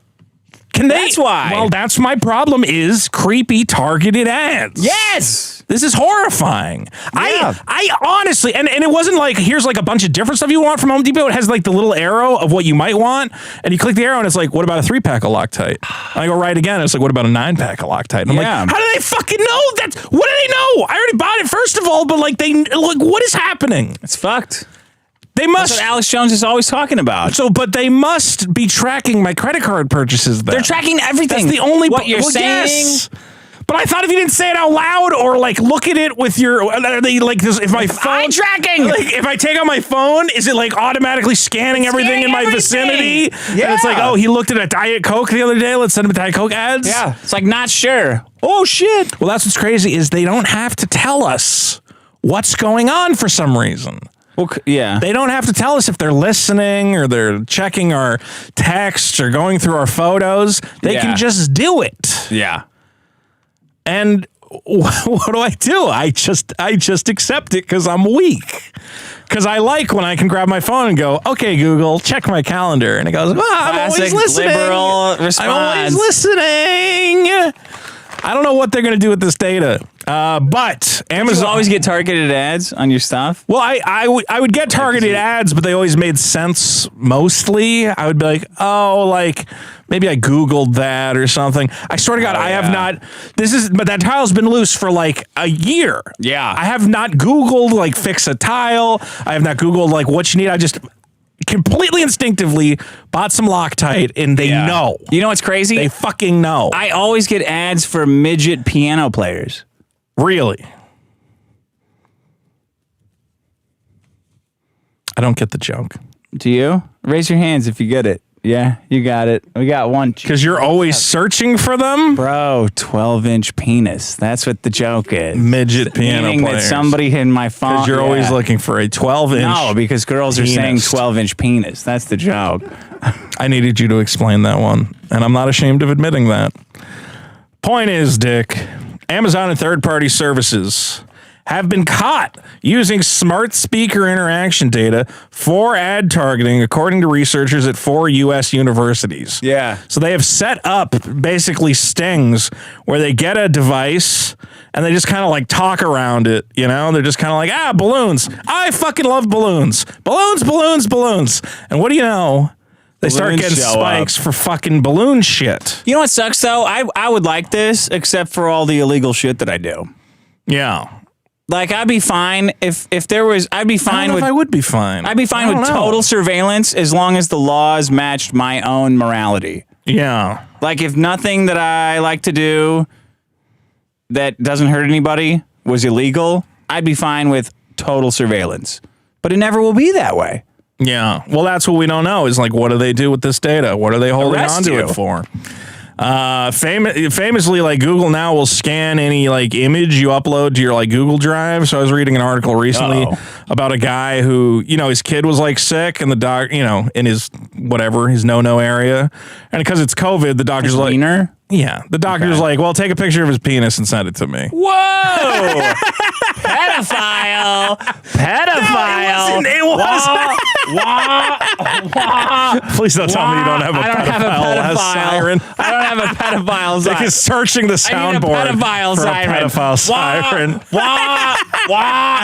That's why. Well, that's my problem is creepy targeted ads. Yes. This is horrifying. Yeah. I honestly, and it wasn't like, here's like a bunch of different stuff you want from Home Depot. It has like the little arrow of what you might want. And you click the arrow and it's like, what about a 3-pack of Loctite? And I go right again. And it's like, what about a 9-pack of Loctite? And I'm like, how do they fucking know that? What do they know? I already bought it first of all, but like what is happening? It's fucked. They must. That's what Alex Jones is always talking about. But they must be tracking my credit card purchases then. They're tracking everything. That's the only... What you're saying? Yes. But I thought if you didn't say it out loud or like look at it with your... Are they like this? If my phone... Eye tracking! Like if I take out my phone, is it like automatically scanning everything in my vicinity? Yeah. And it's like, oh, he looked at a Diet Coke the other day. Let's send him Diet Coke ads. Yeah. It's like, not sure. Oh, shit. Well, that's what's crazy is they don't have to tell us what's going on for some reason. Well, yeah. They don't have to tell us if they're listening or they're checking our texts or going through our photos. They can just do it. Yeah. And what do? I just accept it because I'm weak. Because I like when I can grab my phone and go, okay, Google, check my calendar. And it goes, I'm always listening. Liberal response. I'm always listening. I don't know what they're going to do with this data. But Amazon... You always get targeted ads on your stuff? Well, I would get targeted ads, but they always made sense mostly. I would be like, oh, like maybe I Googled that or something. I swear to God, I have not... But that tile's been loose for like a year. Yeah. I have not Googled like fix a tile. I have not Googled like what you need. I just... completely instinctively bought some Loctite and they know. You know what's crazy? They fucking know. I always get ads for midget piano players. Really? I don't get the joke. Do you? Raise your hands if you get it. Yeah, you got it. We got one. Because you're always searching for them? Bro, 12-inch penis. That's what the joke is. Midget piano Meaning players. that somebody in my phone... Because you're always looking for a 12-inch No, because girls are saying 12-inch penis. That's the joke. I needed you to explain that one. And I'm not ashamed of admitting that. Point is, Dick, Amazon and third-party services have been caught using smart speaker interaction data for ad targeting, according to researchers at 4 U.S. universities. Yeah. So they have set up basically stings where they get a device and they just kind of like talk around it, you know? They're just kind of like, balloons. I fucking love balloons. Balloons, balloons, balloons. And what do you know? They start getting spikes for fucking balloon shit. You know what sucks, though? I would like this, except for all the illegal shit that I do. Yeah. Like, I'd be fine if there was... I'd be fine with... I would be fine. I'd be fine with total surveillance as long as the laws matched my own morality. Yeah. Like, if nothing that I like to do that doesn't hurt anybody was illegal, I'd be fine with total surveillance. But it never will be that way. Yeah. Well, that's what we don't know is like, what do they do with this data? What are they holding onto it for? Famously, like Google now will scan any like image you upload to your like Google Drive. So I was reading an article recently about a guy who, you know, his kid was like sick and the doc, you know, in his whatever, his no area. And because it's COVID, the doctor's like, Yeah. The doctor's like, well, take a picture of his penis and send it to me. Whoa! Pedophile! Pedophile! It wasn't. Please don't tell me you don't have a pedophile siren. I don't have a pedophile siren. Dick is searching the soundboard. I need a pedophile for siren. A pedophile siren.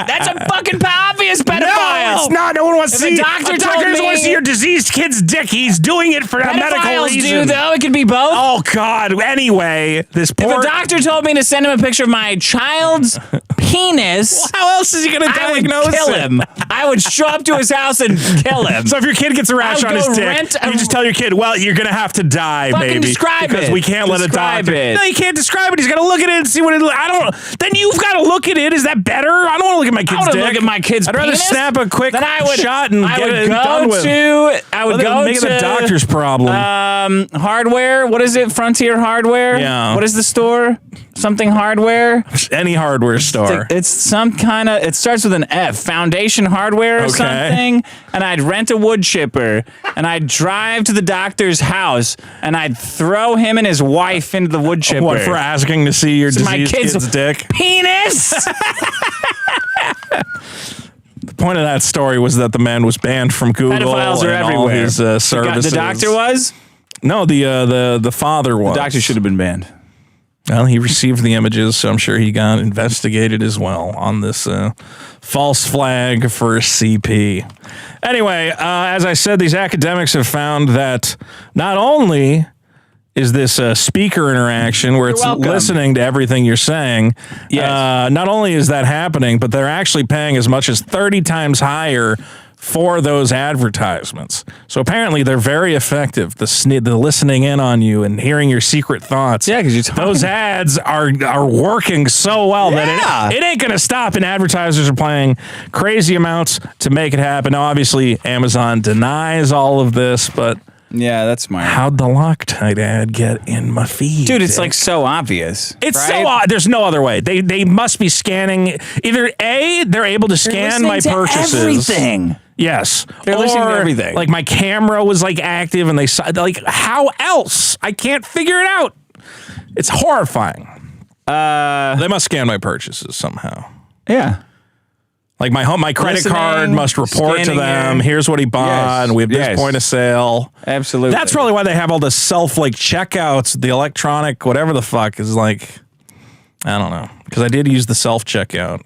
That's a fucking obvious pedophile. No, it's not. No one wants to see. A doctor doesn't want to see your diseased kid's dick. He's doing it for a medical pedophiles reason. do though. It could be both. Oh God. Anyway, this poor. If a doctor told me to send him a picture of my child's penis, how else is he going to diagnose kill him? I would show up to his house and kill him. So if your kid gets a rash on his dick, you just tell your kid, well, you're going to have to die, baby. Describe because it. we can't let a doctor. No, you can't describe it. He's got to look at it and see what it. Then you've got to look at it. Is that better? I don't want to look at my kid's dick. Look at my kid's I'd rather penis. snap a quick shot and get it done with. I would go make to it the doctor's problem. Hardware. What is it? Frontier Hardware. Yeah. What is the store? Something hardware. Any hardware store. It's some kind of. It starts with an F. Foundation Hardware or something. And I'd rent a wood chipper and I'd drive to the doctor's house and I'd throw him and his wife into the wood chipper. What, for asking to see your diseased kid's dick? Penis. The point of that story was that the man was banned from Google. Pedophiles are everywhere. All his services. The doctor was? No, the father was. The doctor should have been banned. Well, he received the images, so I'm sure he got investigated as well on this false flag for CP. Anyway, as I said, these academics have found that not only is this speaker interaction where it's listening to everything you're saying, not only is that happening, but they're actually paying as much as 30 times higher for those advertisements. So apparently they're very effective. The listening in on you and hearing your secret thoughts. Yeah, because those ads are working so well that it ain't going to stop. And advertisers are paying crazy amounts to make it happen. Now, obviously, Amazon denies all of this, but yeah, that's smart. How'd the Loctite ad get in my feed? Dude, it's like so obvious. It's so there's no other way. They must be scanning. Either A, they're able to scan my purchases. Everything. Yes. They're listening to everything. Like my camera was like active and they saw, like, how else? I can't figure it out. It's horrifying. They must scan my purchases somehow. Yeah. Like my credit card must report to them. Here's what he bought. And we have this point of sale. Absolutely. That's probably why they have all the self checkouts, the electronic, whatever the fuck is like. I don't know. Because I did use the self checkout.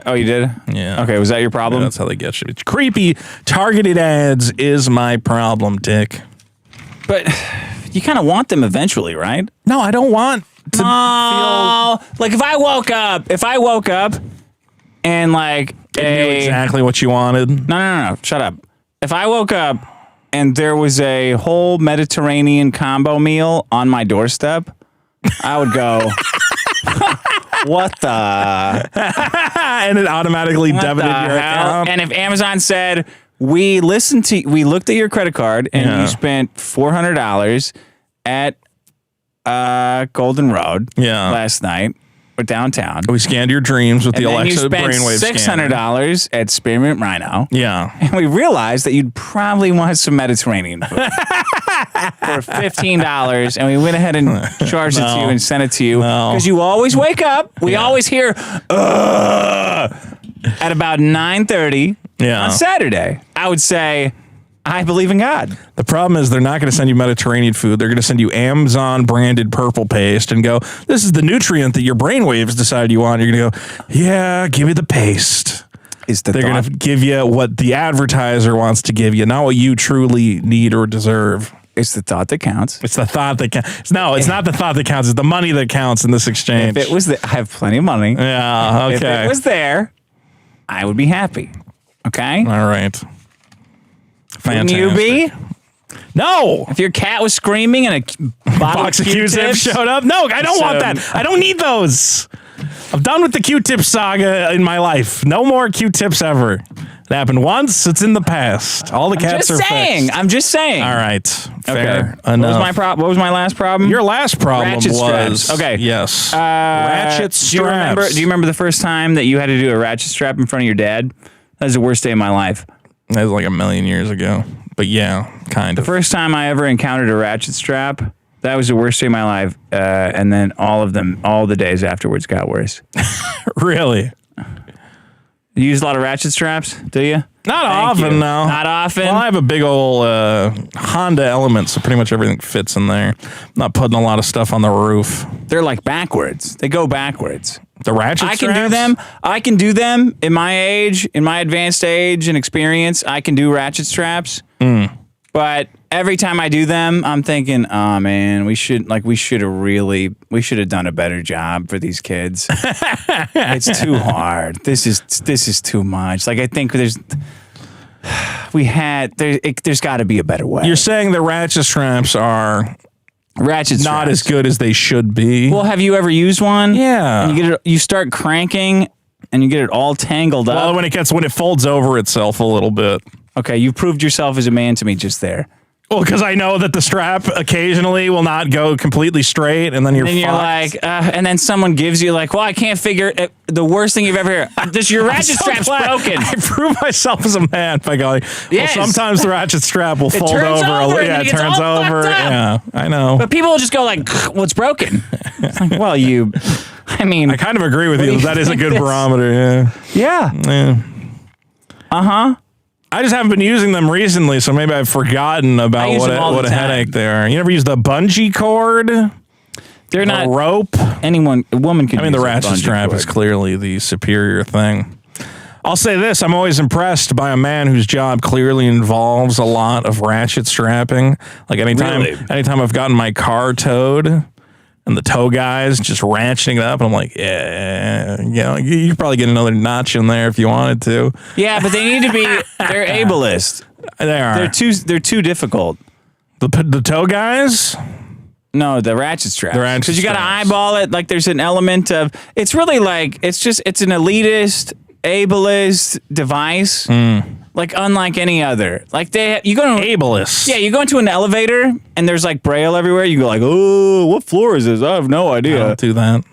Oh, you did? Yeah. Okay. Was that your problem? Yeah, that's how they get you. It's creepy. Targeted ads is my problem, Dick. But you kind of want them eventually, right? No, I don't want to feel like if I woke up and like knew exactly what you wanted. No. Shut up. If I woke up and there was a whole Mediterranean combo meal on my doorstep, I would go, what the? And it automatically debited your account. And if Amazon said, we looked at your credit card and you spent $400 at Golden Road last night. Or downtown. We scanned your dreams with the Alexa brainwave scanner. $600 at Spearmint Rhino. Yeah. And we realized that you'd probably want some Mediterranean food for $15. And we went ahead and charged it to you and sent it to you. Because you always wake up. We always hear, at about 9:30 on Saturday. I would say, I believe in God. The problem is they're not going to send you Mediterranean food. They're going to send you Amazon branded purple paste and go, this is the nutrient that your brainwaves decide you want. You're going to go, yeah, give me the paste. They're going to give you what the advertiser wants to give you, not what you truly need or deserve. It's the thought that counts. It's the thought that counts. No, it's not the thought that counts. It's the money that counts in this exchange. If it was I have plenty of money. Yeah, okay. If it was there, I would be happy. Okay? All right. Fantastic. Wouldn't you be? No. If your cat was screaming and a box of Q-tips showed up. No, I don't want that. I don't need those. I'm done with the Q-tip saga in my life. No more Q-tips ever. It happened once. It's in the past. All the cats are fixed. I'm just saying. All right. Fair enough. What was my last problem? Your last problem Ratchet was... straps. Okay. Yes. Ratchet straps. Do you remember the first time that you had to do a ratchet strap in front of your dad? That was the worst day of my life. That was like a million years ago. But yeah, kind of. The first time I ever encountered a ratchet strap, That was the worst day of my life. And then all the days afterwards got worse. Really? You use a lot of ratchet straps, do you? Not often, no. Not often? Well, I have a big old Honda Element, so pretty much everything fits in there. I'm not putting a lot of stuff on the roof. They're like backwards. They go backwards. The ratchet straps? I can do them. I can do them in my age, in my advanced age and experience. I can do ratchet straps. But every time I do them, I'm thinking, oh man, we should have done a better job for these kids. It's too hard. This is too much. Like I think there's got to be a better way. You're saying the ratchet straps are not as good as they should be. Well, have you ever used one? Yeah. And you start cranking and you get it all tangled up. Well, when it folds over itself a little bit. Okay, you've proved yourself as a man to me just there. Well, because I know that the strap occasionally will not go completely straight, and then you're like, and then someone gives you like, well, I can't figure it. The worst thing you've ever heard. Your ratchet strap's broken. I prove myself as a man by going, yes. Well, sometimes the ratchet strap will fold over. It turns over. Yeah, I know. But people will just go like, what's broken? It's like, well, I kind of agree with you. That is a good barometer. Yeah. Uh-huh. I just haven't been using them recently, so maybe I've forgotten about what a headache they are. You never use the bungee cord? They're not rope. A woman can. The ratchet strap is clearly the superior thing. I'll say this: I'm always impressed by a man whose job clearly involves a lot of ratchet strapping. Like anytime I've gotten my car towed. And the tow guys just ratcheting it up. And I'm like, yeah, you could probably get another notch in there if you wanted to. Yeah, but they need to be, they're ableist. They are. They're too difficult. The tow guys? No, the ratchet straps. Because you got to eyeball it. Like there's an element of, it's really like, it's an elitist, ableist device. Like unlike any other. Like you go to ableist. Yeah, you go into an elevator and there's like braille everywhere. You go like, oh, what floor is this? I have no idea. I don't do that.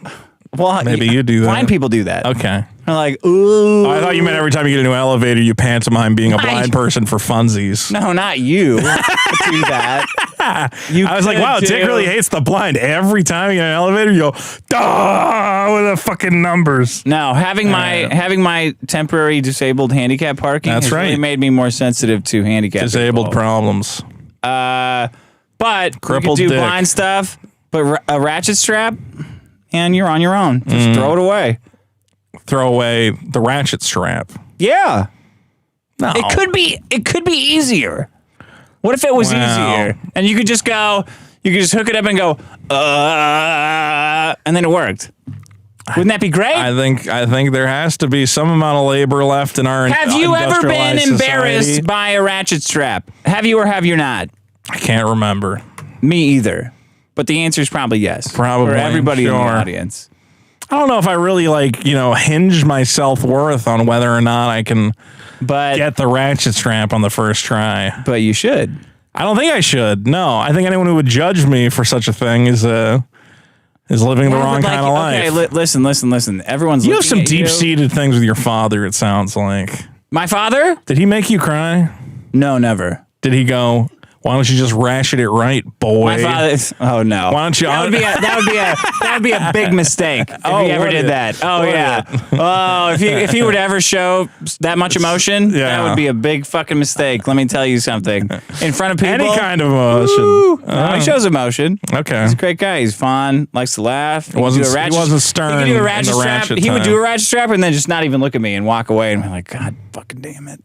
Well, maybe you do that. Blind people do that. Okay. They're like, ooh. I thought you meant every time you get into an elevator, you pantomime being a blind person for funsies. No, not you. Do that. I was like, wow, Dick really hates the blind. Every time you get in an elevator, you go, duh, with the fucking numbers. No, having my temporary disabled handicap parking has really made me more sensitive to handicap disabled problems. But crippled you can do dick. blind stuff, but a ratchet strap, and you're on your own. Just throw it away. Throw away the ratchet strap. Yeah. No. It could be easier. What if it was easier? And you could just hook it up and go, and then it worked. Wouldn't that be great? I think there has to be some amount of labor left in our Have you ever been embarrassed society. by a ratchet strap? Have you or have you not? I can't remember. Me either. But the answer is probably yes. Probably. For everybody in the audience. I don't know if I really hinge my self-worth on whether or not I can get the ratchet strap on the first try. But you should. I don't think I should. No, I think anyone who would judge me for such a thing is living the wrong kind of life. Okay, listen. Everyone's you have some deep-seated things with your father, it sounds like. My father? Did he make you cry? No, never. Did he go, why don't you just ratchet it right, boy? My father. Oh no. Why don't you? That would be a big mistake if he ever did that. Oh yeah. Oh, if he would ever show that much emotion, that would be a big fucking mistake. Let me tell you something. In front of people, any kind of emotion. No, he shows emotion. Okay. He's a great guy. He's fun. Likes to laugh. He wasn't stern. He could do a ratchet strap. He would do a ratchet strap and then just not even look at me and walk away and be like, God fucking damn it.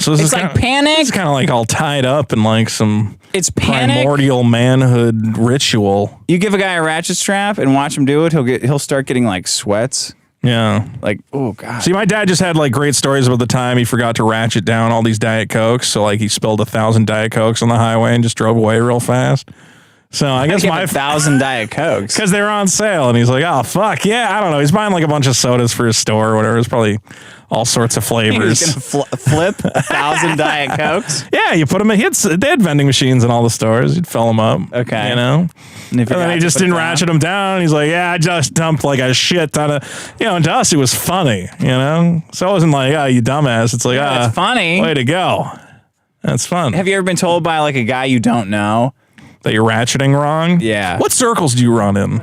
So this it's is like panic. It's kind of like all tied up in like some panic. Primordial manhood ritual. You give a guy a ratchet strap and watch him do it, he'll start getting like sweats. Yeah. Like, oh God. See, my dad just had like great stories about the time he forgot to ratchet down all these Diet Cokes. So like he spilled 1,000 Diet Cokes on the highway and just drove away real fast. So I guess 1,000 Diet Cokes because they were on sale, and he's like, "Oh fuck yeah!" I don't know. He's buying like a bunch of sodas for his store or whatever. It's probably all sorts of flavors. He's gonna flip 1,000 Diet Cokes. Yeah, you put them in. They had vending machines in all the stores. You'd fill them up. Okay, you know. And then he just didn't ratchet them down. He's like, "Yeah, I just dumped like a shit ton of." And to us, it was funny. So it wasn't like, "Oh, you dumbass." It's like, it's funny. Way to go. That's fun. Have you ever been told by like a guy you don't know? That you're ratcheting wrong? Yeah. What circles do you run in?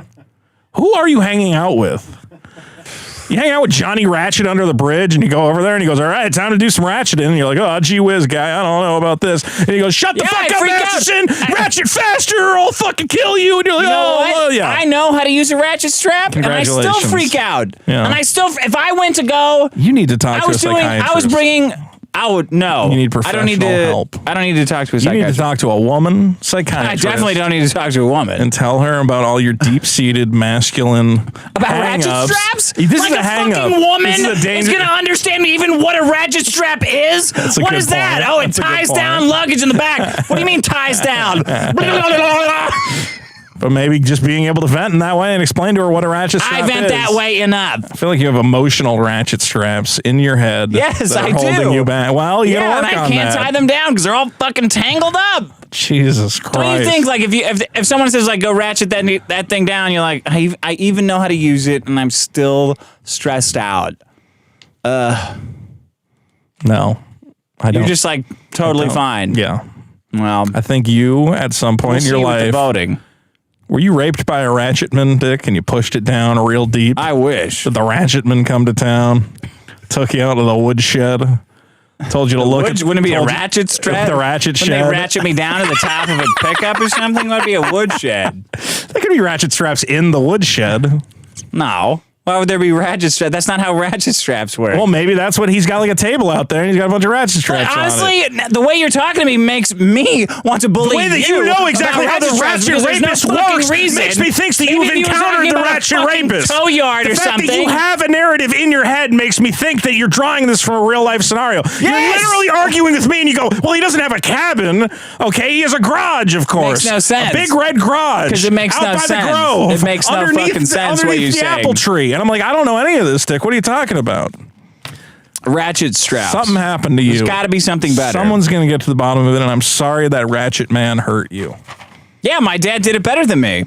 Who are you hanging out with? You hang out with Johnny Ratchet under the bridge, and you go over there, and he goes, all right, time to do some ratcheting. And you're like, oh, gee whiz, guy, I don't know about this. And he goes, shut the fuck up, Masterson! Ratchet faster, or I'll fucking kill you. And you're like, well, yeah. I know how to use a ratchet strap, and I still freak out. Yeah. And I still, if I went to go... You need to talk to a psychiatrist. I was bringing... no. You need professional help. I don't need to talk to a psychiatrist. You need to talk to a woman psychiatrist. I definitely don't need to talk to a woman. And tell her about all your deep-seated masculine about ratchet straps? This like is a fucking woman is going to understand even what a ratchet strap is? What is that? Oh, it ties down luggage in the back. What do you mean ties down? But maybe just being able to vent in that way and explain to her what a ratchet strap is. I vent that way enough. I feel like you have emotional ratchet straps in your head. Yes, that are I holding do. you back. Well, you gotta work on that. I can't tie them down because they're all fucking tangled up. Jesus Christ. Don't you think, like, if someone says, like, go ratchet that thing down, you're like, I even know how to use it, and I'm still stressed out. No, I don't. You're just, like, totally fine. Yeah. Well, I think you, at some point in your life... the voting. Were you raped by a ratchetman, Dick, and you pushed it down real deep? I wish. Did the ratchetman come to town, took you out of the woodshed, told you to look at... Wouldn't it be a ratchet strap? The ratchet shed? Wouldn't they ratchet me down to the top of a pickup or something? Would it be a woodshed? There could be ratchet straps in the woodshed. No. Why would there be ratchet straps? That's not how ratchet straps work. Well, maybe that's what he's got, like a table out there, and he's got a bunch of ratchet straps honestly, on it. The way you're talking to me makes me want to believe the way that you know exactly how the ratchet rapist works makes me think that you've encountered the ratchet rapist. Tow yard or something. The fact that you have a narrative in your head makes me think that you're drawing this from a real life scenario. Yes! You're literally arguing with me, and you go, well, he doesn't have a cabin. Okay, he has a garage, of course. Makes no sense. A big red garage. Because it makes no sense. Out by the grove. It makes no fucking sense what you're saying. Underneath the apple tree. And I'm like, I don't know any of this, Dick. What are you talking about? Ratchet straps. Something happened to you. There's got to be something better. Someone's going to get to the bottom of it, and I'm sorry that ratchet man hurt you. Yeah, my dad did it better than me.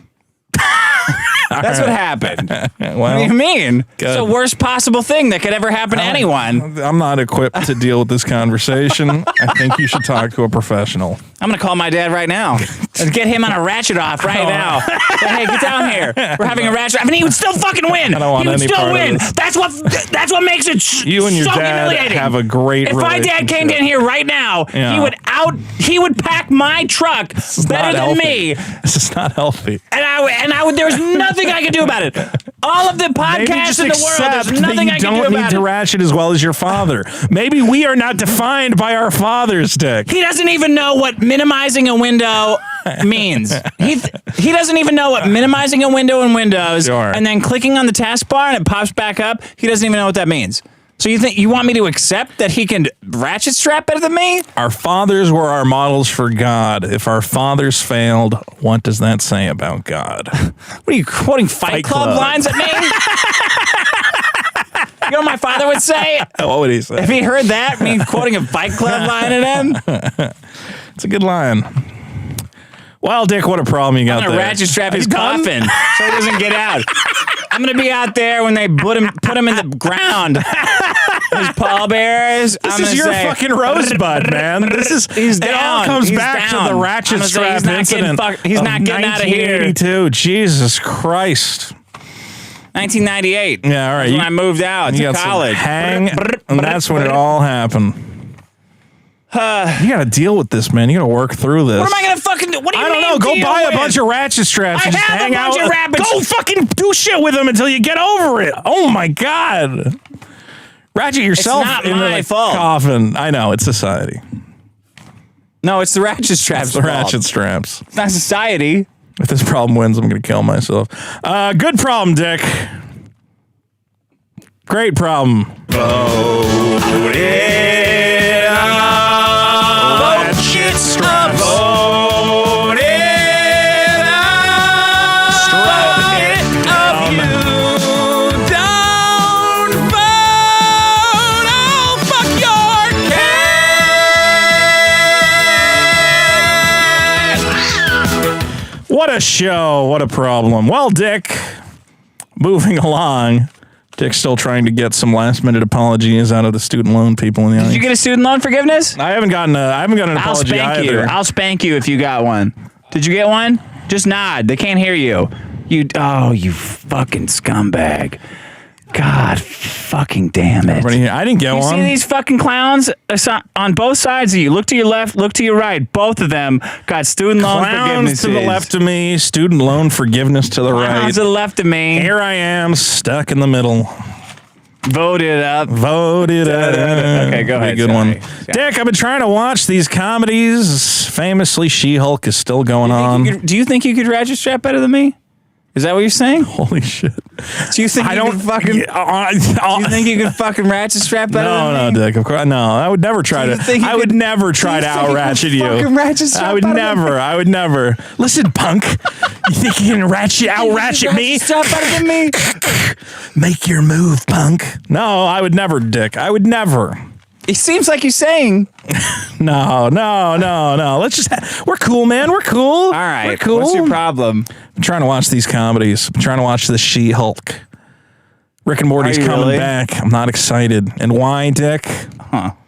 That's what happened. Well, what do you mean? Good. It's the worst possible thing that could ever happen to anyone. I'm not equipped to deal with this conversation. I think you should talk to a professional. I'm going to call my dad right now and get him on a ratchet off right now. Say, hey, get down here. We're having a ratchet off. And he would still fucking win. I don't want he would any still part win. of this. That's what makes it you and your so dad humiliating. have a great If my dad came down here right now, he would pack my truck better than me. This is not healthy. And I would there's nothing I could do about it. All of the podcasts in the world, there's nothing I can do about it. You don't need to ratchet as well as your father. Maybe we are not defined by our father's, Dick. He doesn't even know what minimizing a window means. He doesn't even know what minimizing a window in Windows and then clicking on the taskbar and it pops back up. He doesn't even know what that means. So you want me to accept that he can ratchet strap better than me? Our fathers were our models for God. If our fathers failed, what does that say about God? What are you quoting Fight Club lines at me? You know what my father would say? What would he say? If he heard that, me quoting a Fight Club line at him? It's a good line. Well, Dick, what a problem you got there. I'm going to ratchet strap his coffin so he doesn't get out. I'm going to be out there when they put him in the ground. His pallbearers. This is your fucking rosebud, man. He's down. It all comes back to the ratchet strap incident. He's not getting out of here. 1982. Jesus Christ. 1998. Yeah, all right. That's when I moved out to college. Hang, and that's when it all happened. You got to deal with this, man. You got to work through this. What am I going to fucking do? What do you mean? I don't know. Go buy a bunch of ratchet straps. I and just have hang a bunch out. of rabbits. Go fucking do shit with them until you get over it. Oh my God. Ratchet yourself in the coffin. I know. It's society. No, it's the ratchet straps. It's the ratchet straps. It's not society. If this problem wins, I'm going to kill myself. Good problem, Dick. Great problem. Ratchet straps. What a show. What a problem. Well, Dick, moving along. Dick's still trying to get some last-minute apologies out of the student loan people in the audience. Did you get a student loan forgiveness? I haven't gotten an apology either. I'll spank you if you got one. Did you get one? Just nod. They can't hear you. You fucking scumbag. God fucking damn it. I didn't get one. You see these fucking clowns on both sides of you. Look to your left, look to your right. Both of them got student loan forgiveness. Clowns to the left of me, student loan forgiveness to the right. Clowns to the left of me. Here I am, stuck in the middle. Voted up. Okay, go ahead. Good one. Dick, I've been trying to watch these comedies. Famously, She-Hulk is still going on. Do you think you could ratchet strap better than me? Is that what you're saying? Holy shit. Do you think you could fucking ratchet strap better than me? No, Dick, of course. No, I would never try to. I would never try to out-ratchet you. I would never. Listen, punk. You think you can out-ratchet me? Strap better than me? Make your move, punk. No, I would never, Dick. I would never. It seems like you're saying. No. Let's just. We're cool, man. We're cool. All right. We're cool. What's your problem? I'm trying to watch these comedies. I'm trying to watch the She-Hulk. Rick and Morty's coming back. I'm not excited. And why, Dick?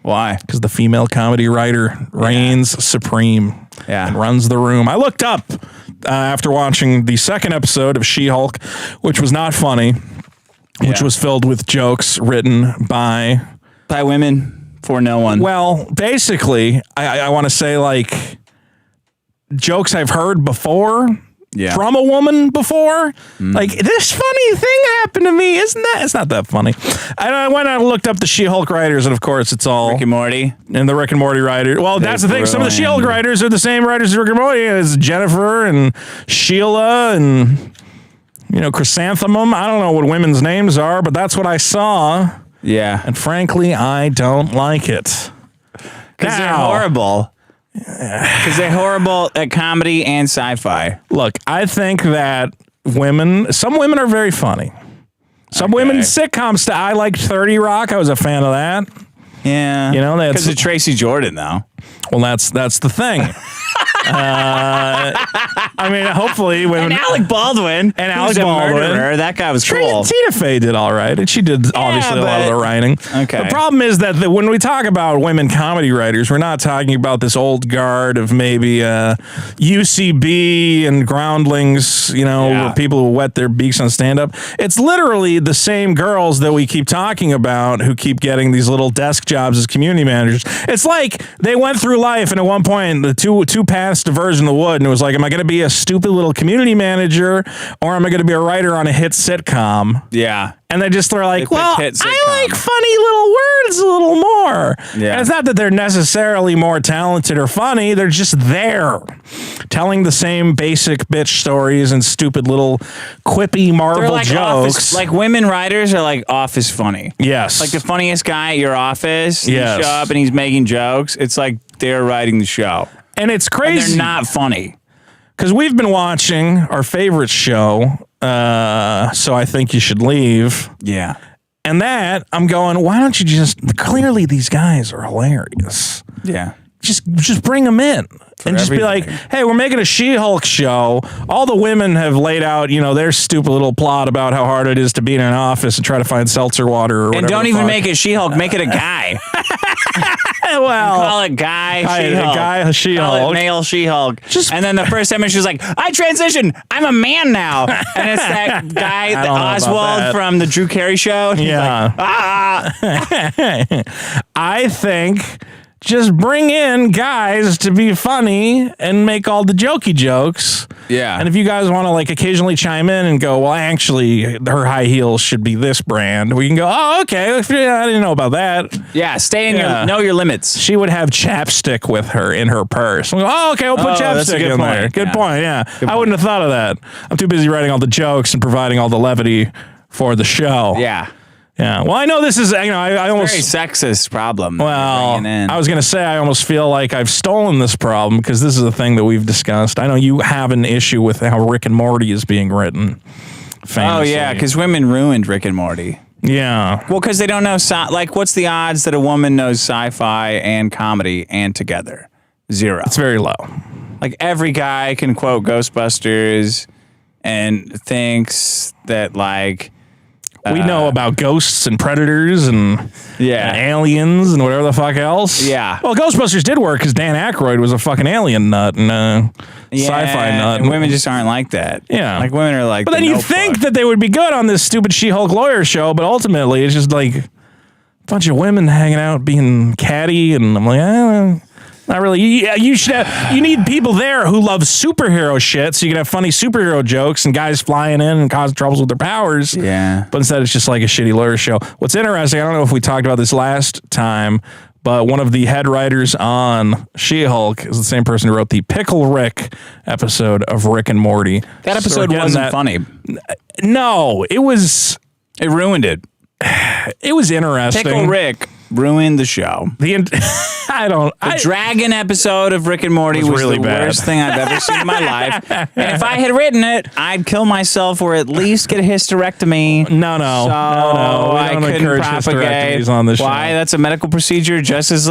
Why? Because the female comedy writer reigns supreme. Yeah. And runs the room. I looked up after watching the second episode of She-Hulk, which was not funny, which was filled with jokes written by women for no one. Well, basically, I want to say like jokes I've heard before. Yeah. From a woman before. Like, this funny thing happened to me. Isn't that? It's not that funny. I went out and looked up the She-Hulk writers, and of course, it's all Rick and Morty. And the Rick and Morty writers. Well, that's the thing. Some of the She-Hulk writers are the same writers as Rick and Morty. It's Jennifer and Sheila and, Chrysanthemum. I don't know what women's names are, but that's what I saw. Yeah. And frankly, I don't like it. Because they're horrible. Because they're horrible at comedy and sci-fi. Look, I think that some women are very funny. Some women sitcoms. I liked 30 Rock. I was a fan of that. Yeah. Because of Tracy Jordan, though. Well, that's the thing. I mean, hopefully women. And Alec Baldwin. Murderer. That guy was cool. Tina Fey did all right, and she did obviously a lot of the writing. Okay. The problem is that when we talk about women comedy writers, we're not talking about this old guard of maybe UCB and Groundlings, people who wet their beaks on stand-up. It's literally the same girls that we keep talking about who keep getting these little desk jobs as community managers. It's like they went through life, and at one point, the two paths diverged in the wood, and it was like, am I going to be a stupid little community manager, or am I going to be a writer on a hit sitcom? Yeah. And they just were like, well, I like funny little words a little more. Yeah. And it's not that they're necessarily more talented or funny. They're just there telling the same basic bitch stories and stupid little quippy Marvel jokes. Like women writers are like office funny. Yes. Like the funniest guy at your office. Yes. You show up and he's making jokes. It's like they're writing the show. And it's crazy. And they're not funny. Because we've been watching our favorite show, So I Think You Should Leave. Yeah. And that, I'm going, why don't you clearly these guys are hilarious. Yeah. Just bring them in and just be like, hey, we're making a She-Hulk show. All the women have laid out, their stupid little plot about how hard it is to be in an office and try to find seltzer water or whatever. And don't even make it She-Hulk, make it a guy. Well, call it guy She-Hulk. Guy She-Hulk. Call it male She-Hulk. And then the first time she's like, I transitioned. I'm a man now. And it's that guy, Oswald from the Drew Carey show. Yeah. Like, I think just bring in guys to be funny and make all the jokey jokes. Yeah. And if you guys want to occasionally chime in and go, well, actually, her high heels should be this brand, we can go, oh, okay. I didn't know about that. Yeah. Stay in know your limits. She would have chapstick with her in her purse. We'll go, oh, okay, we'll put chapstick in there. Good point. Yeah. I wouldn't have thought of that. I'm too busy writing all the jokes and providing all the levity for the show. Yeah. Yeah. Well, I know this is, I almost. Very sexist problem. Well, I was going to say, I almost feel like I've stolen this problem because this is a thing that we've discussed. I know you have an issue with how Rick and Morty is being written. Famously. Oh, yeah, because women ruined Rick and Morty. Yeah. Well, because they don't know, what's the odds that a woman knows sci-fi and comedy and together? 0. It's very low. Like, every guy can quote Ghostbusters and thinks that, We know about ghosts and predators and aliens and whatever the fuck else. Yeah. Well, Ghostbusters did work because Dan Aykroyd was a fucking alien nut and sci-fi nut. And women just aren't like that. Yeah. Like women are like. But then you think that they would be good on this stupid She-Hulk lawyer show, but ultimately it's just like a bunch of women hanging out being catty, and I'm like, not really. You should have. You need people there who love superhero shit, so you can have funny superhero jokes and guys flying in and causing troubles with their powers. Yeah. But instead, it's just like a shitty lawyer show. What's interesting, I don't know if we talked about this last time, but one of the head writers on She-Hulk is the same person who wrote the Pickle Rick episode of Rick and Morty. That episode wasn't funny. No, it was. It ruined it. It was interesting. Pickle Rick ruined the show. The dragon episode of Rick and Morty was really the bad. worst thing I've ever seen in my life. And if I had written it, I'd kill myself or at least get a hysterectomy. No. So I couldn't propagate. On this Why? show. That's a medical procedure, just as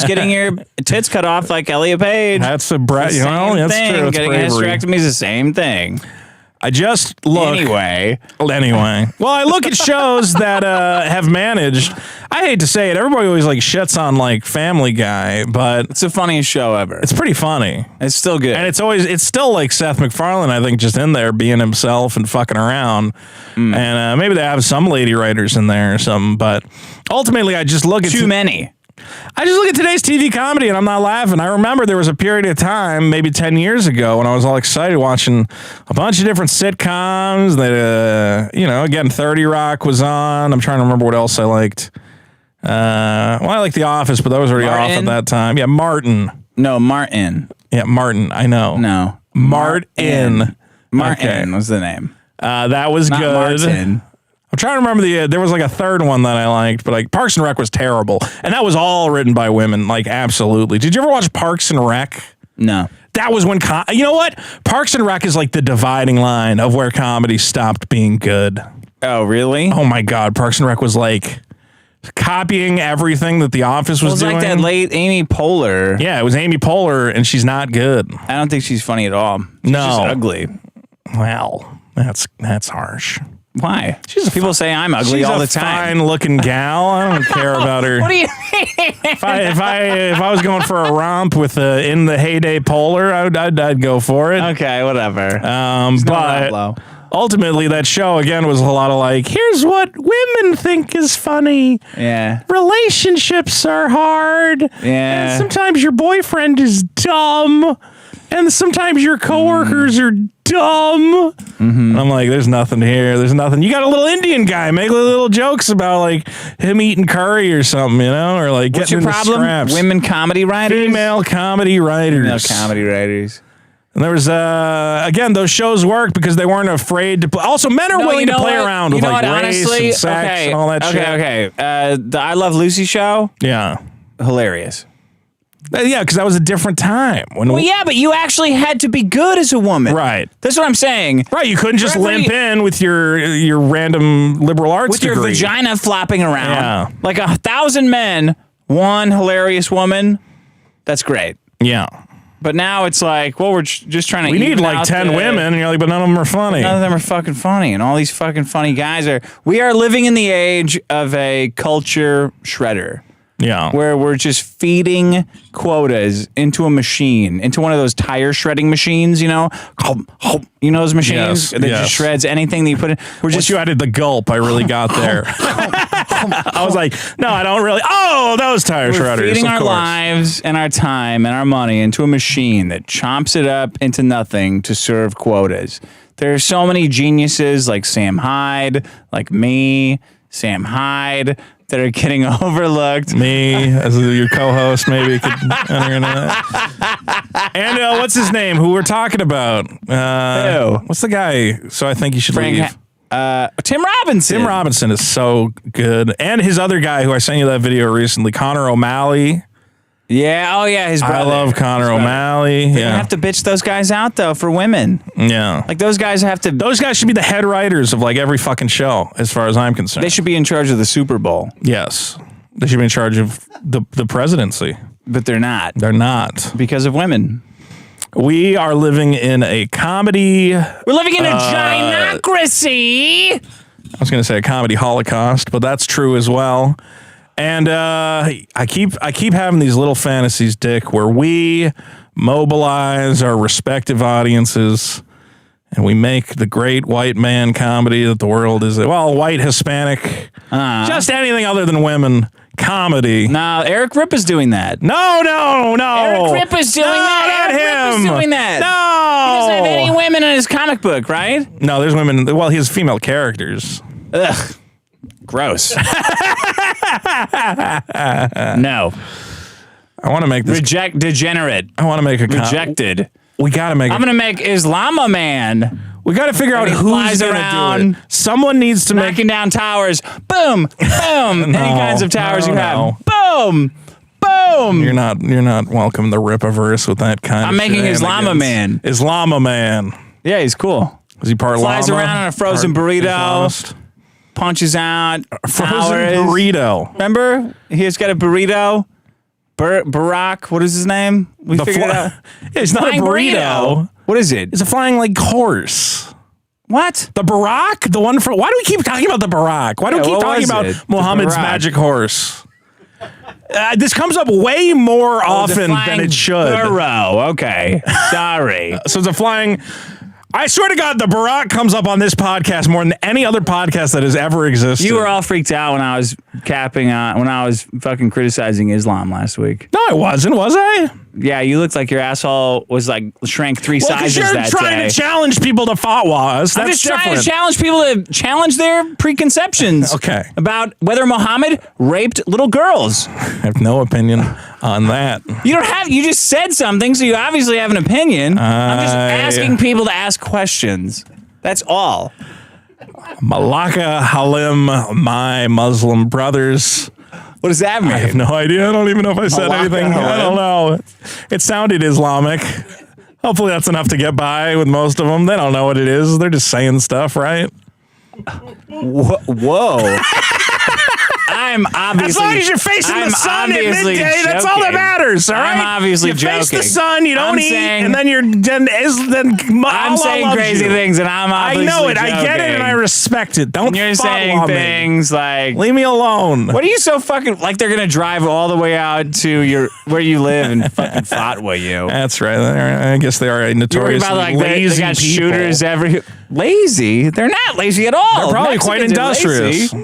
getting your tits cut off like Elliot Page. That's a brat. You know, that's thing. true. It's Getting bravery. a hysterectomy is the same thing. I just look. Anyway. Well, I look at shows that have managed. I hate to say it. Everybody always like shits on like Family Guy, but It's the funniest show ever. it's pretty funny. It's still good. And it's still like Seth MacFarlane, I think, just in there being himself and fucking around. And maybe they have some lady writers in there or something, but ultimately I just look at too many. I just look at today's TV comedy and I'm not laughing. I remember there was a period of time, maybe 10 years ago, when I was all excited watching a bunch of different sitcoms that, again, 30 Rock was on. I'm trying to remember what else I liked. I liked The Office, but that was already off at that time. Yeah, Martin. No, Martin. Yeah, Martin. I know. No. Martin. Martin was the name. That was Not good. Martin. I'm trying to remember there was like a third one that I liked, but like Parks and Rec was terrible. And that was all written by women, like absolutely. Did you ever watch Parks and Rec? No. That was when, you know what? Parks and Rec is like the dividing line of where comedy stopped being good. Oh, really? Oh my God. Parks and Rec was like copying everything that The Office was doing. It was like that late Amy Poehler. Yeah, it was Amy Poehler, and she's not good. I don't think she's funny at all. She's just ugly. Well, that's harsh. Why? People say I'm ugly all the time. Fine-looking gal. I don't care about her. What do you mean? If I was going for a romp with in the heyday Polar, I'd go for it. Okay, whatever. But ultimately, that show again was a lot of like, here's what women think is funny. Yeah. Relationships are hard. Yeah. And sometimes your boyfriend is dumb. And sometimes your coworkers are dumb. Mm-hmm. I'm like, there's nothing here. There's nothing. You got a little Indian guy make little jokes about like him eating curry or something, or like what's getting your problem? Scraps. Women comedy writers? Female comedy writers. Female comedy writers. And there was, again, those shows worked because they weren't afraid to play. Also, men are willing to play around with like race and sex and all that shit. Okay. The I Love Lucy show? Yeah. Hilarious. Yeah, because that was a different time. Yeah, but you actually had to be good as a woman. Right. That's what I'm saying. Right, you couldn't just limp in with your random liberal arts degree. With your vagina flopping around. Yeah. Like 1,000 men, one hilarious woman. That's great. Yeah. But now it's like, well, we're just trying to. We need like 10 women, and you're like, but none of them are funny. None of them are fucking funny, and all these fucking funny guys are. We are living in the age of a culture shredder. Yeah. Where we're just feeding quotas into a machine, into one of those tire shredding machines, you know those machines that just shreds anything that you put in. Once you added the gulp, I really got there. I was like, no, I don't really. Oh, those tire shredders. We're feeding our lives and our time and our money into a machine that chomps it up into nothing to serve quotas. There are so many geniuses like Sam Hyde, like me, Sam Hyde, that are getting overlooked. Me, as your co-host, maybe could enter into that. And what's his name? Who we're talking about? Who? What's the guy? So I think you should leave. Tim Robinson. Tim Robinson is so good. And his other guy who I sent you that video recently, Connor O'Malley. Yeah, oh yeah, his brother. I love Connor O'Malley. They have to bitch those guys out though for women. Yeah. Like those guys have to. Those guys should be the head writers of like every fucking show, as far as I'm concerned. They should be in charge of the Super Bowl. Yes. They should be in charge of the presidency. But they're not. They're not. Because of women. We are living in a comedy. We're living in a gynocracy. I was going to say a comedy holocaust, but that's true as well. And I keep having these little fantasies, Dick, where we mobilize our respective audiences and we make the great white man comedy that the world is. Well, white, Hispanic, just anything other than women comedy. No, Eric Rip is doing that. No. Eric Rip is doing that. Not Eric him. Rip is doing that. No. He doesn't have any women in his comic book, right? No, there's women. Well, he has female characters. Ugh. Gross. No. I want to make this. Degenerate. I want to make a Rejected. We got to make. I'm going to make Islama Man. We got to figure out who's going to do it. Someone needs to knocking down towers. Boom. Boom. Any kinds of towers you have. Boom. Boom. You're not welcome in the Ripaverse with that kind I'm of making Islama Man. Islama Man. Yeah, he's cool. Is he part Flies llama? around on a frozen burrito. Punches out. Frozen burrito. Remember? He's got a burrito. Barack. What is his name? We figured it out. It's not a burrito. What is it? It's a flying like horse. What? The Barack? The one from... Why do we keep talking about the Barack? Why do we keep talking about Muhammad's magic horse? This comes up way more often than it should. Burrow. Okay. Sorry. So it's a flying... I swear to God, the Barack comes up on this podcast more than any other podcast that has ever existed. You were all freaked out when I was when I was fucking criticizing Islam last week. No, I wasn't, was I? Yeah, you looked like your asshole was like shrank 3 sizes that day. You're trying to challenge people to fatwas. I'm just trying to challenge people to challenge their preconceptions. Okay. About whether Muhammad raped little girls. I have no opinion on that. You just said something, so you obviously have an opinion. I'm just asking people to ask questions. That's all. Malaka Halim, my Muslim brothers. What does that mean? I have no idea. I don't even know if I said anything. I don't know. It sounded Islamic. Hopefully that's enough to get by with most of them. They don't know what it is. They're just saying stuff, right? Whoa. I'm obviously... As long as you're facing the sun at midday, joking. that's all that matters, all right? I'm obviously joking. You face the sun, you don't eat, and then you're... I'm saying crazy things, and I'm obviously I know it. joking. I get it, and I respect it. Don't You're saying things like... Leave me alone. What are you so fucking... Like they're going to drive all the way out to where you live and fucking Fatwa you. That's right. I guess they are notoriously lazy they got people. Shooters every... Lazy? They're not lazy at all. They're probably quite industrious.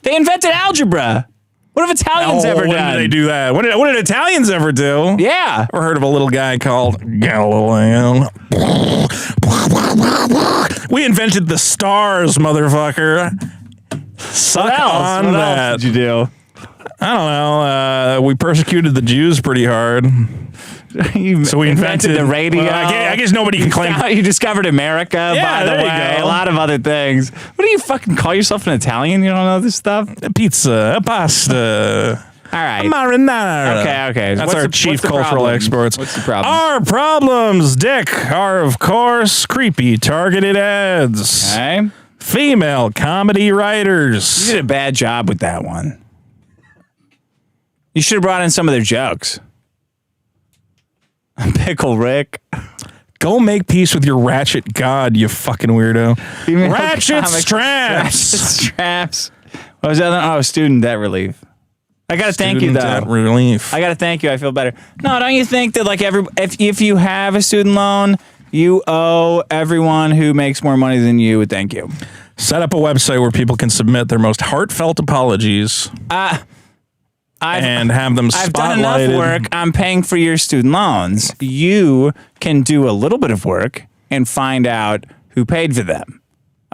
They invented algebra. What have Italians ever done? When did they do that? What did Italians ever do? Yeah. Ever heard of a little guy called Galileo? We invented the stars, motherfucker. Suck on what that. else did you do? I don't know. We persecuted the Jews pretty hard. So we invented the radio. Well, I guess nobody can claim. You discovered America, by the way. A lot of other things. What do you fucking call yourself an Italian? You don't know this stuff? Pizza, pasta. All right. Marinara. Okay. That's our chief cultural experts. What's the problem? Our problems, Dick, are, of course, creepy targeted ads. Okay. Female comedy writers. You did a bad job with that one. You should have brought in some of their jokes. Pickle Rick. Go make peace with your Ratchet God, you fucking weirdo. Ratchet Straps. Ratchet Straps. What was that? Oh, student debt relief. I gotta thank you though. Debt relief. I gotta thank you. I feel better. No, don't you think that like if you have a student loan, you owe everyone who makes more money than you a thank you. Set up a website where people can submit their most heartfelt apologies. And have them spotlighted. I've done enough work. I'm paying for your student loans. You can do a little bit of work and find out who paid for them.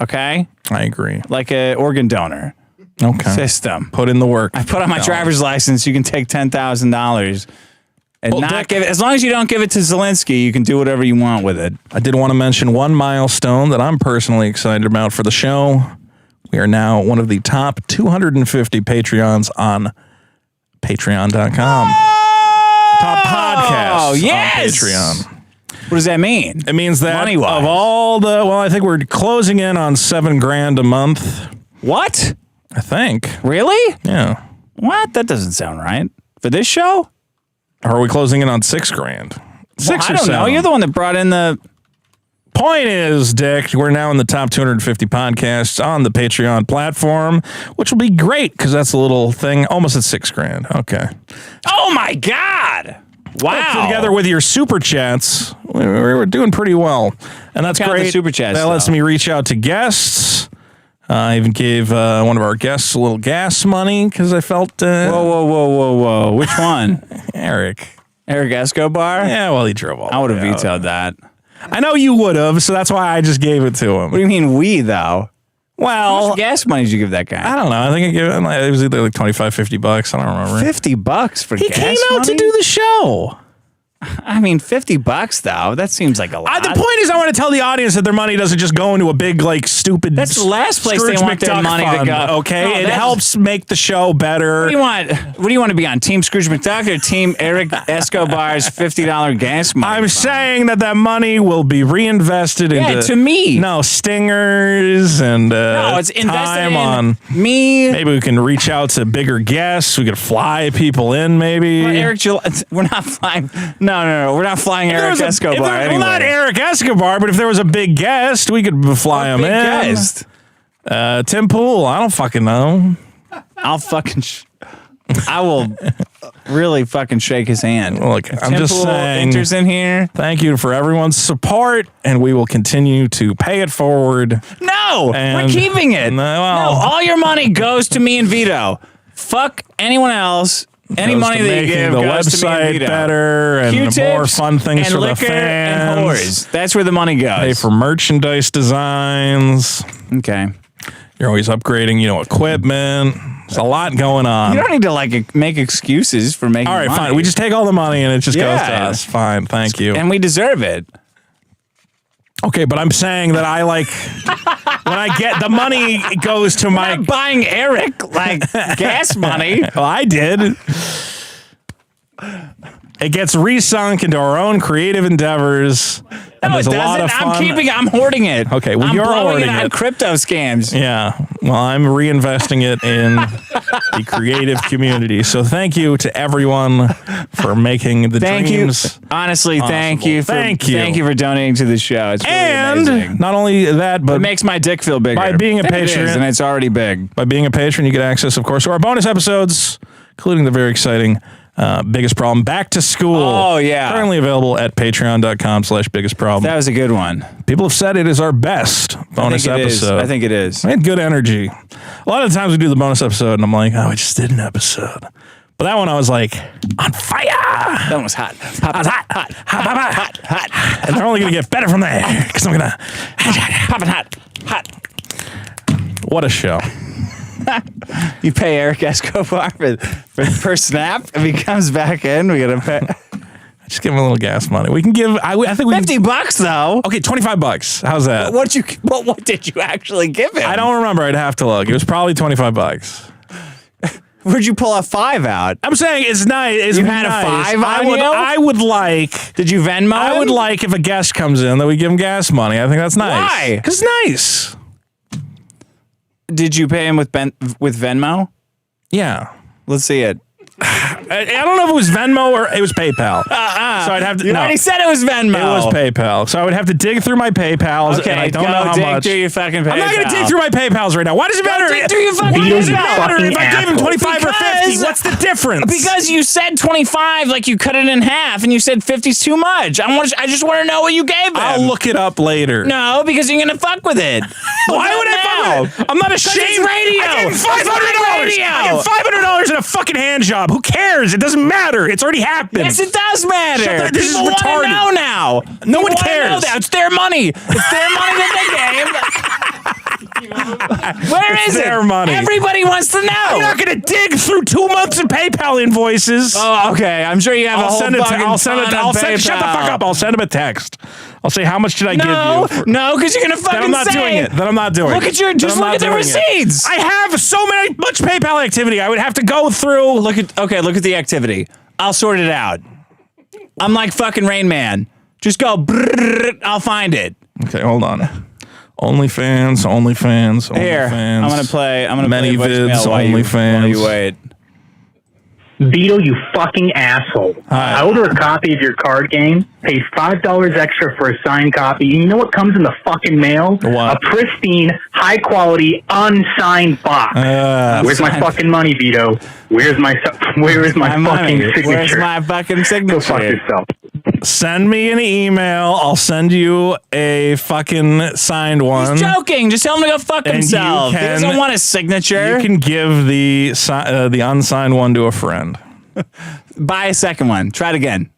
Okay? I agree. Like an organ donor system. Put in the work. I put on my driver's license. You can take $10,000 and not give it. As long as you don't give it to Zelensky, you can do whatever you want with it. I did want to mention one milestone that I'm personally excited about for the show. We are now one of the top 250 Patreons on Patreon.com. Top podcasts on Patreon. What does that mean? It means that Money-wise. of all the... Well, I think we're closing in on $7,000 a month. What? I think. Really? Yeah. What? That doesn't sound right. For this show? Or are we closing in on $6,000? I don't know. You're the one that brought in the... Point is, Dick, we're now in the top 250 podcasts on the Patreon platform, which will be great because that's a little thing almost at $6,000. Okay. Oh my God. Wow. Together with your super chats, we're doing pretty well. And that's Count the great. super chats, that lets though. me reach out to guests. I even gave one of our guests a little gas money because I felt... Whoa. Which one? Eric Escobar? Yeah, well, he drove all I would have the way out. vetoed that. I know you would have, so that's why I just gave it to him. What do you mean we, though? How Well, much gas money did you give that guy? I don't know. I think I gave it, it was either like $25, $50. I don't remember. $50 for He gas came out money? to do the show. I mean, $50 though. That seems like a lot. The point is, I want to tell the audience that their money doesn't just go into a big, like, stupid. That's the last place Scrooge they want their McDuck money to fund, go. Okay, No, it that's- helps make the show better. What do you want? What do you want to be on? Team Scrooge McDuck or Team Eric Escobar's $50 gas money? I'm saying that money will be reinvested into to me. No stingers and No, it's invested time in on me. Maybe we can reach out to bigger guests. We could fly people in. Maybe Eric, we're not flying. No, we're not flying Eric Escobar. Well, not Eric Escobar, but if there was a big guest, we could fly him in. Guest? Tim Pool. I don't fucking know. I'll fucking. I will really fucking shake his hand. Look, I'm just saying. Enters in here. Thank you for everyone's support, and we will continue to pay it forward. No, And- we're keeping it. No, well- No, all your money goes to me and Vito. Fuck anyone else. Any Goes money to that you making give the goes to me and website Vito. better and Q-tips more fun things and for the liquor fans. and whores. That's where the money goes. Pay for merchandise designs. Okay. You're always upgrading, equipment. There's a lot going on. You don't need to make excuses for making. All right, money. fine. We just take all the money and it just goes to Yeah. us. Fine, thank you. and we deserve it. Okay, but I'm saying that when I get the money goes to my. I'm buying Eric gas money. Well, I did. It gets resunk into our own creative endeavors. And No, it there's a lot doesn't. of fun. I'm hoarding it. Okay, well, I'm you're blowing hoarding on it. crypto scams. Yeah, well, I'm reinvesting it in the creative community. So thank you to everyone for making the Thank dreams. you. Honestly, thank possible. you. Thank you. Thank you for donating to the show. It's really amazing. And not only that, but It makes my dick feel bigger. By being a It is, patron- and it's already big. by being a patron, you get access, of course, to our bonus episodes, including the very exciting Biggest Problem Back to School. Oh, yeah. Currently available at patreon.com/biggest problem. That was a good one. People have said it is our best bonus episode. I think it is. We had good energy. A lot of the times we do the bonus episode and I'm like, oh, we just did an episode. But that one I was like, on fire. That one was hot. Hot. And they're only going to get better from there because I'm going to. Popping hot. What a show. You pay Eric Escobar per snap. If he comes back in, we gotta pay Just give him a little gas money. We can give, I think we can. $50 though. Okay, $25. How's that? What did you actually give him? I don't remember. I'd have to look. It was probably $25. Where'd you pull a 5 out? I'm saying it's nice. You had a 5 on I would like. Did you Venmo? I would him? like if a guest comes in that we give him gas money. I think that's nice. Why? Because it's nice. Did you pay him with Venmo? Yeah. Let's see it. I don't know if it was Venmo or it was PayPal. So I'd have to. You already said it was Venmo. It was PayPal. So I would have to dig through my PayPals. Okay, and I don't go know how dig much. through your fucking PayPal. I'm not going to dig through my PayPals right now. Why does it matter? dig through your fucking Why does it PayPal. matter if I gave him 25 or 50? Because- What's the difference? Because you said 25, like you cut it in half, and you said 50's too much. I just want to know what you gave him. I'll look it up later. No, because you're gonna fuck with it. Why would I fuck with it? I'm not ashamed. it's radio. I gave him $500. It's radio. I gave $500 in a fucking hand job. Who cares? It doesn't matter. It's already happened. Yes, it does matter. Shut the- this is People wanna retarded. know now. No one People wanna cares. know that. It's their money. It's their money that they gave. Where is it? their money. Everybody wants to know. I'm not going to dig through 2 months of PayPal invoices. Oh, okay. I'm sure you have a I'll whole send it. fucking I'll send it. ton I'll on send. Shut the PayPal. fuck up. I'll send him a text. I'll say how much did I give you? No, because you're gonna fucking Then I'm not say doing it. Then I'm not doing Look it. at your. Then Just I'm look not at the doing it. receipts. I have so much PayPal activity. I would have to go through. Look at the activity. I'll sort it out. I'm like fucking Rain Man. Just go. Brrr, I'll find it. Okay, hold on. OnlyFans. Here, I'm gonna play. Many play vids. voicemail while you OnlyFans. wait. Vito, you fucking asshole. I order a copy of your card game, pay $5 extra for a signed copy. You know what comes in the fucking mail? What? A pristine, high-quality, unsigned box. Where's my fucking money, Vito? Where is my fucking signature? Where's my fucking signature? Go fuck yourself. Send me an email. I'll send you a fucking signed one. He's joking. Just tell him to go fuck And himself. you He doesn't want a signature. You can give the unsigned one to a friend. Buy a second one. Try it again.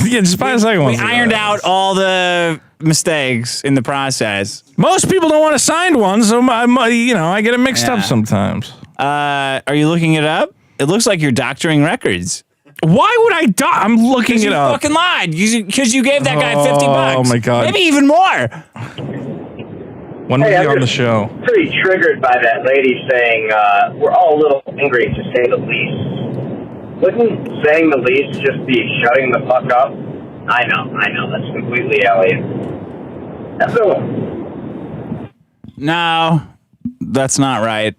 Yeah, just buy a second one. We ironed out all the mistakes in the process. Most people don't want a signed one, so I get it mixed up sometimes. Are you looking it up? It looks like you're doctoring records. Why would I? I'm looking it up. You fucking lied because you gave that guy $50. Oh my god! Maybe even more. When were you on the show? Pretty triggered by that lady saying we're all a little angry, to say the least. Wouldn't saying the least just be shutting the fuck up? I know. That's completely alien. That's the one. No, that's not right.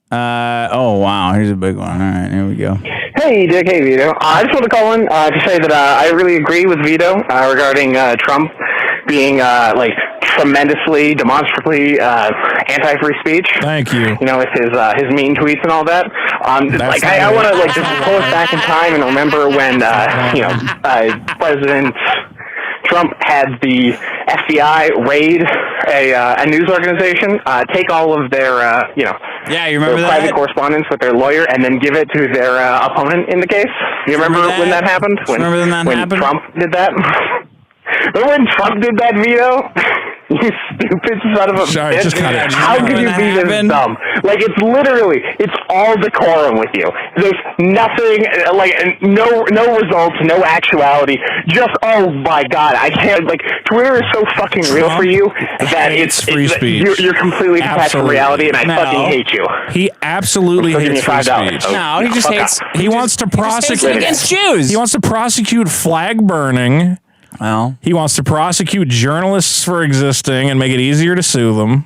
Oh wow, here's a big one. All right, here we go. Hey, Dick. Hey, Vito. I just want to call in to say that I really agree with Vito regarding Trump being tremendously, demonstrably anti-free speech. Thank you. You know, with his mean tweets and all that. I want to just pull us back in time and remember when President Trump had the FBI raid a news organization, take all of their Yeah, you remember their that? private correspondence with their lawyer, and then give it to their opponent in the case. You remember when that happened? When Trump did that? Remember when Trump did that, Vito? You stupid son of a bitch. Just cut it. How could you be this dumb? Like, it's all decorum with you. There's nothing, no results, no actuality. Just, oh my God, I can't, Twitter is so fucking real for you that it's free speech. You're completely detached from reality, and I fucking hate you. He absolutely hates free speech. No, he just hates. He wants to prosecute against Jews. He wants to prosecute flag burning. Well, he wants to prosecute journalists for existing and make it easier to sue them.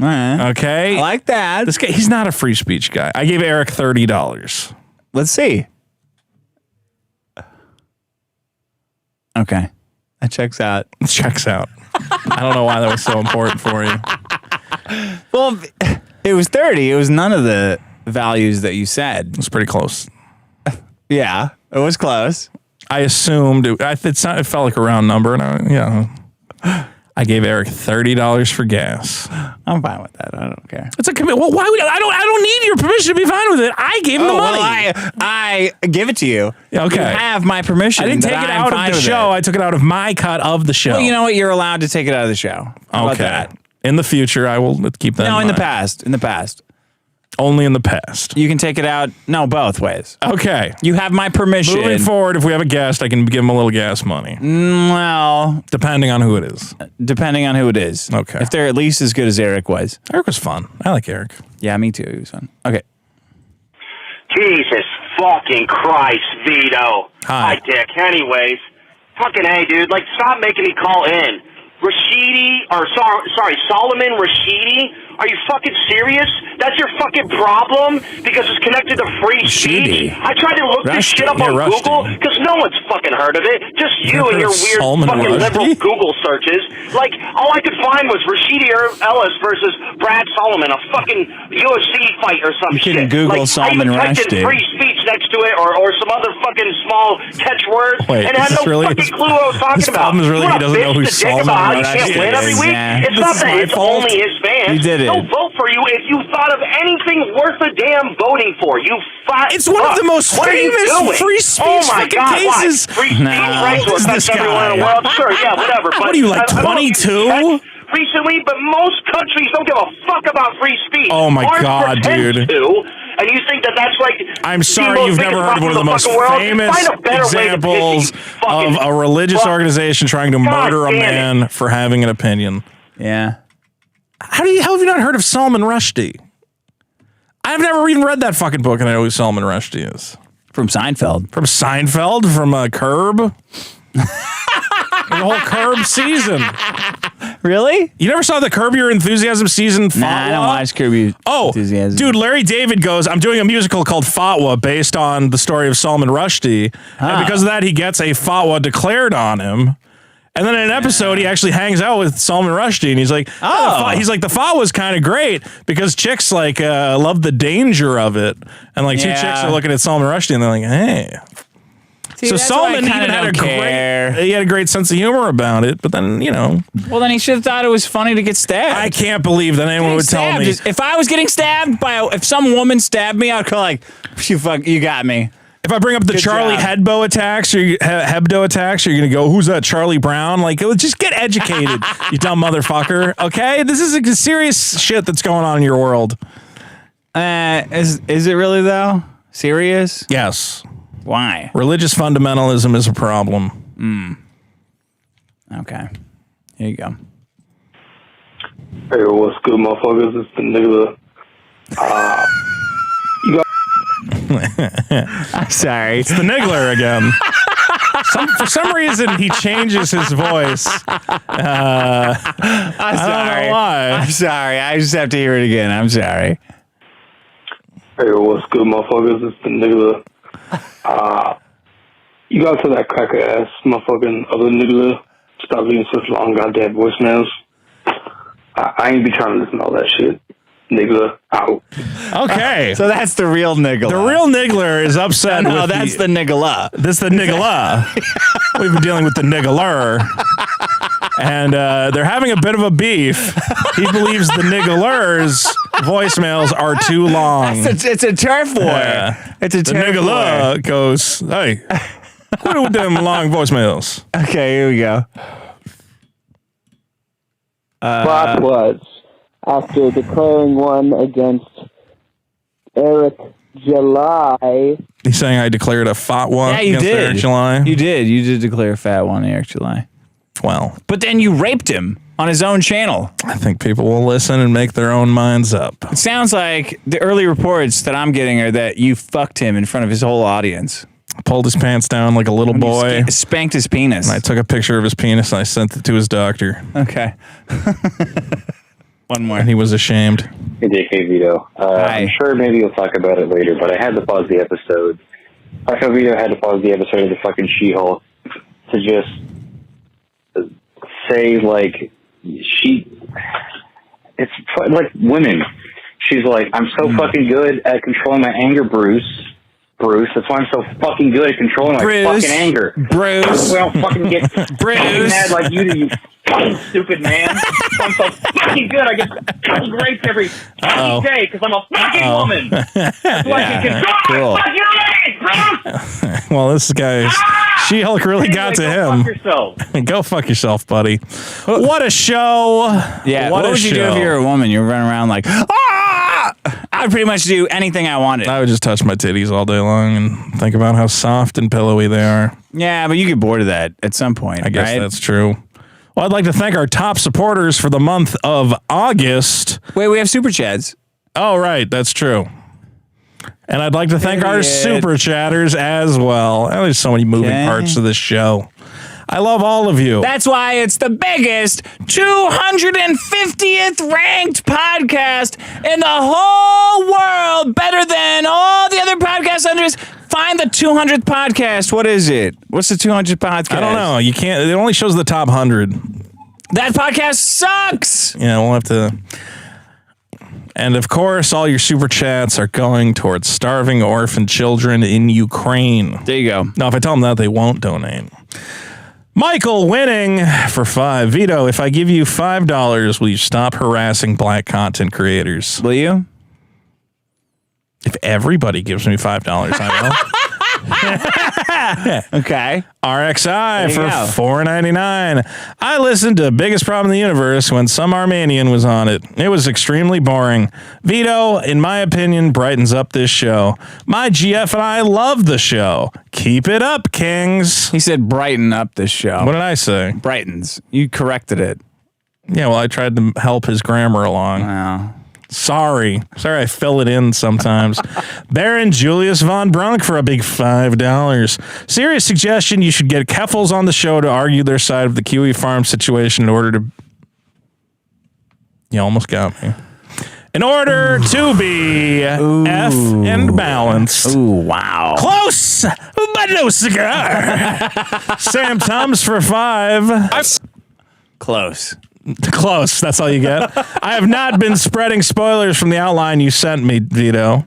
All right. Okay, I like that. This guy, he's not a free speech guy. I gave Eric $30. Let's see. Okay, that checks out. It checks out. I don't know why that was so important for you. Well, it was 30. It was none of the values that you said. It was pretty close. Yeah, it was close. I assumed it felt like a round number, and I gave Eric $30 for gas. I'm fine with that. I don't care. It's a commitment. Well, why would I don't need your permission to be fine with it. I gave him the money. Well, I give it to you. Okay. You have my permission. I didn't take it out of the show. I took it out of my cut of the show. Well, you know what? You're allowed to take it out of the show. How about Okay. that? In the future, I will keep that. No, in in the mind. past. In the past. Only in the past. You can take it out. No, both ways. Okay. You have my permission. Moving forward, if we have a guest, I can give him a little gas money. Well, depending on who it is. Depending on who it is. Okay. If they're at least as good as Eric was. Eric was fun. I like Eric. Yeah, me too. He was fun. Okay. Jesus fucking Christ, Vito. Hi. Dick. Anyways, fucking hey, dude. Stop making me call in. Solomon Rashidi? Are you fucking serious? That's your fucking problem? Because it's connected to free speech? I tried to look this shit up on Google because no one's fucking heard of it. Just you and your weird fucking liberal Google searches. All I could find was Rashidi Ellis versus Brad Solomon, a fucking UFC fight or some shit. You can Google Solomon I typed in Rushdie. free speech next to it or some other fucking small catchwords and had no fucking clue what I was talking about. His problem is really he doesn't know who Solomon Rushdie Rushdie win every is. week? Yeah. It's not that. It's only his fans. You did it. They'll vote for you if you thought of anything worth a damn voting for. You fat It's one of the most famous free speech fucking cases. Free speech rights will affect everyone in the world. Sure, yeah, whatever. What are you, 22? Recently, but most countries don't give a fuck about free speech. Oh my God, dude. And you think that that's I'm sorry you've never heard of one of the most famous examples of a religious organization trying to murder a man for having an opinion. Yeah. How have you not heard of Salman Rushdie? I've never even read that fucking book, and I know who Salman Rushdie is. From Seinfeld. From Seinfeld? From Curb? The whole Curb season. Really? You never saw the Curb Your Enthusiasm season? Nah, I don't watch Curb Your Enthusiasm. Dude, Larry David goes, I'm doing a musical called Fatwa based on the story of Salman Rushdie. And because of that, he gets a fatwa declared on him. And then in an episode, he actually hangs out with Salman Rushdie, and he's like, the fatwa's kind of great because chicks like love the danger of it. And like two chicks are looking at Salman Rushdie, and they're like, hey. See, so Salman even had a great sense of humor about it, but then, you know. Well, then he should have thought it was funny to get stabbed. I can't believe that anyone would tell me. If I was getting stabbed if some woman stabbed me, I'd go like, you got me. If I bring up the Charlie Hebdo attacks, or Hebdo attacks, you're going to go, who's that, Charlie Brown? Like, just get educated, you dumb motherfucker, okay? This is a serious shit that's going on in your world. Is it really, though? Serious? Yes. Why? Religious fundamentalism is a problem. Okay. Here you go. Hey, what's good, motherfuckers? It's the nigga. I'm sorry. It's the niggler again. For some reason, he changes his voice. I'm sorry. I don't know why. I'm sorry. I just have to hear it again. I'm sorry. Hey, what's good, motherfuckers? It's the nigga. You guys to that cracker ass motherfucking other nigga. Stop leaving such long goddamn voicemails. I ain't be trying to listen to all that shit. Niggler out. Okay. So that's the real niggler. The real niggler is upset. No, that's the niggler. This is the niggler. We've been dealing with the niggler. And they're having a bit of a beef. He believes the niggler's voicemails are too long. It's a turf war. Yeah. It's a the turf war. niggler goes, hey, quit with them long voicemails. Okay, here we go. Spot was after declaring one against Eric July. He's saying I declared a fatwa against Eric July. You did. You did declare a fat one, Eric July. Well. But then you raped him on his own channel. I think people will listen and make their own minds up. It sounds like the early reports that I'm getting are that you fucked him in front of his whole audience. Pulled his pants down like a little boy. Spanked his penis. And I took a picture of his penis and I sent it to his doctor. Okay. One more. And he was ashamed. Hey, Dick. Hey, Vito. I'm sure maybe you'll talk about it later, but I had to pause the episode. Marco Vito had to pause the episode of the fucking She-Hulk to just say, like, it's like women. She's like, I'm so fucking good at controlling my anger, Bruce. That's why I'm so fucking good at controlling my fucking anger. Bruce. We don't fucking get fucking mad like you do, you fucking stupid man. I'm so fucking good. I get fucking raped every fucking day because I'm a fucking woman. That's why I can control my fucking life, Bruce. Well, this guy's She-Hulk really got to him. Go fuck yourself. Go fuck yourself, buddy. What a show. Yeah, what would you do if you were a woman? You were running around like, I would pretty much do anything I wanted. I would just touch my titties all day long and think about how soft and pillowy they are. Yeah, but you get bored of that at some point. I guess that's true. Well, I'd like to thank our top supporters for the month of August. Wait, we have super chats. Oh, right. That's true. And I'd like to thank our super chatters as well. There's so many moving parts to this show. I love all of you. That's why it's the biggest 250th ranked podcast in the whole world. Better than all the other podcasts under us. Find the 200th podcast. What is it? What's the 200th podcast? I don't know. You can't. It only shows the top 100. That podcast sucks. Yeah, we'll have to. And of course, all your super chats are going towards starving orphan children in Ukraine. There you go. Now, if I tell them that, they won't donate. Michael winning for $5. Vito, if I give you $5, will you stop harassing black content creators? Will you? If everybody gives me $5, I will. Okay. RXI for $4.99. I listened to Biggest Problem in the Universe when some Armenian was on it. It was extremely boring. Vito, in my opinion, brightens up this show. My GF and I love the show. Keep it up, kings. He said brighten up this show. What did I say? Brightens. You corrected it. Yeah, well, I tried to help his grammar along. Wow. Sorry, I fill it in sometimes. Baron Julius von Brunk for a big $5. Serious suggestion, you should get Keffels on the show to argue their side of the Kiwi Farm situation in order to You almost got me. In order to be F and balanced. Ooh, wow. Close, but no cigar. Sam Tums for 5. Close. Close. That's all you get. I have not been spreading spoilers from the outline you sent me, Vito.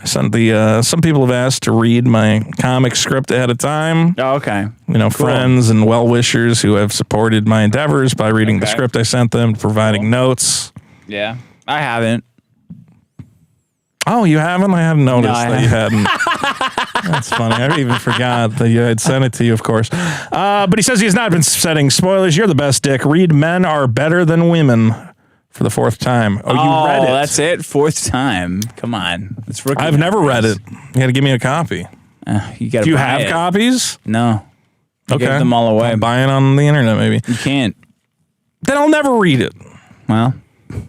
I sent the. Some people have asked to read my comic script ahead of time. Oh, okay. You know, friends and well-wishers who have supported my endeavors by reading the script I sent them, providing notes. Yeah, I haven't. Oh, you haven't? I hadn't noticed No, I that you hadn't. That's funny. I even forgot that you had sent it to you, of course. But he says he has not been setting spoilers. You're the best, Dick. Read Men Are Better Than Women for the 4th time. Oh, you read it. That's it? 4th time. Come on. It's rookie I've never read numbers. it. You got to give me a copy. You gotta Do you buy have it. copies? No. I Okay. gave them all away. I'll buy it on the internet, maybe. You can't. Then I'll never read it. Well,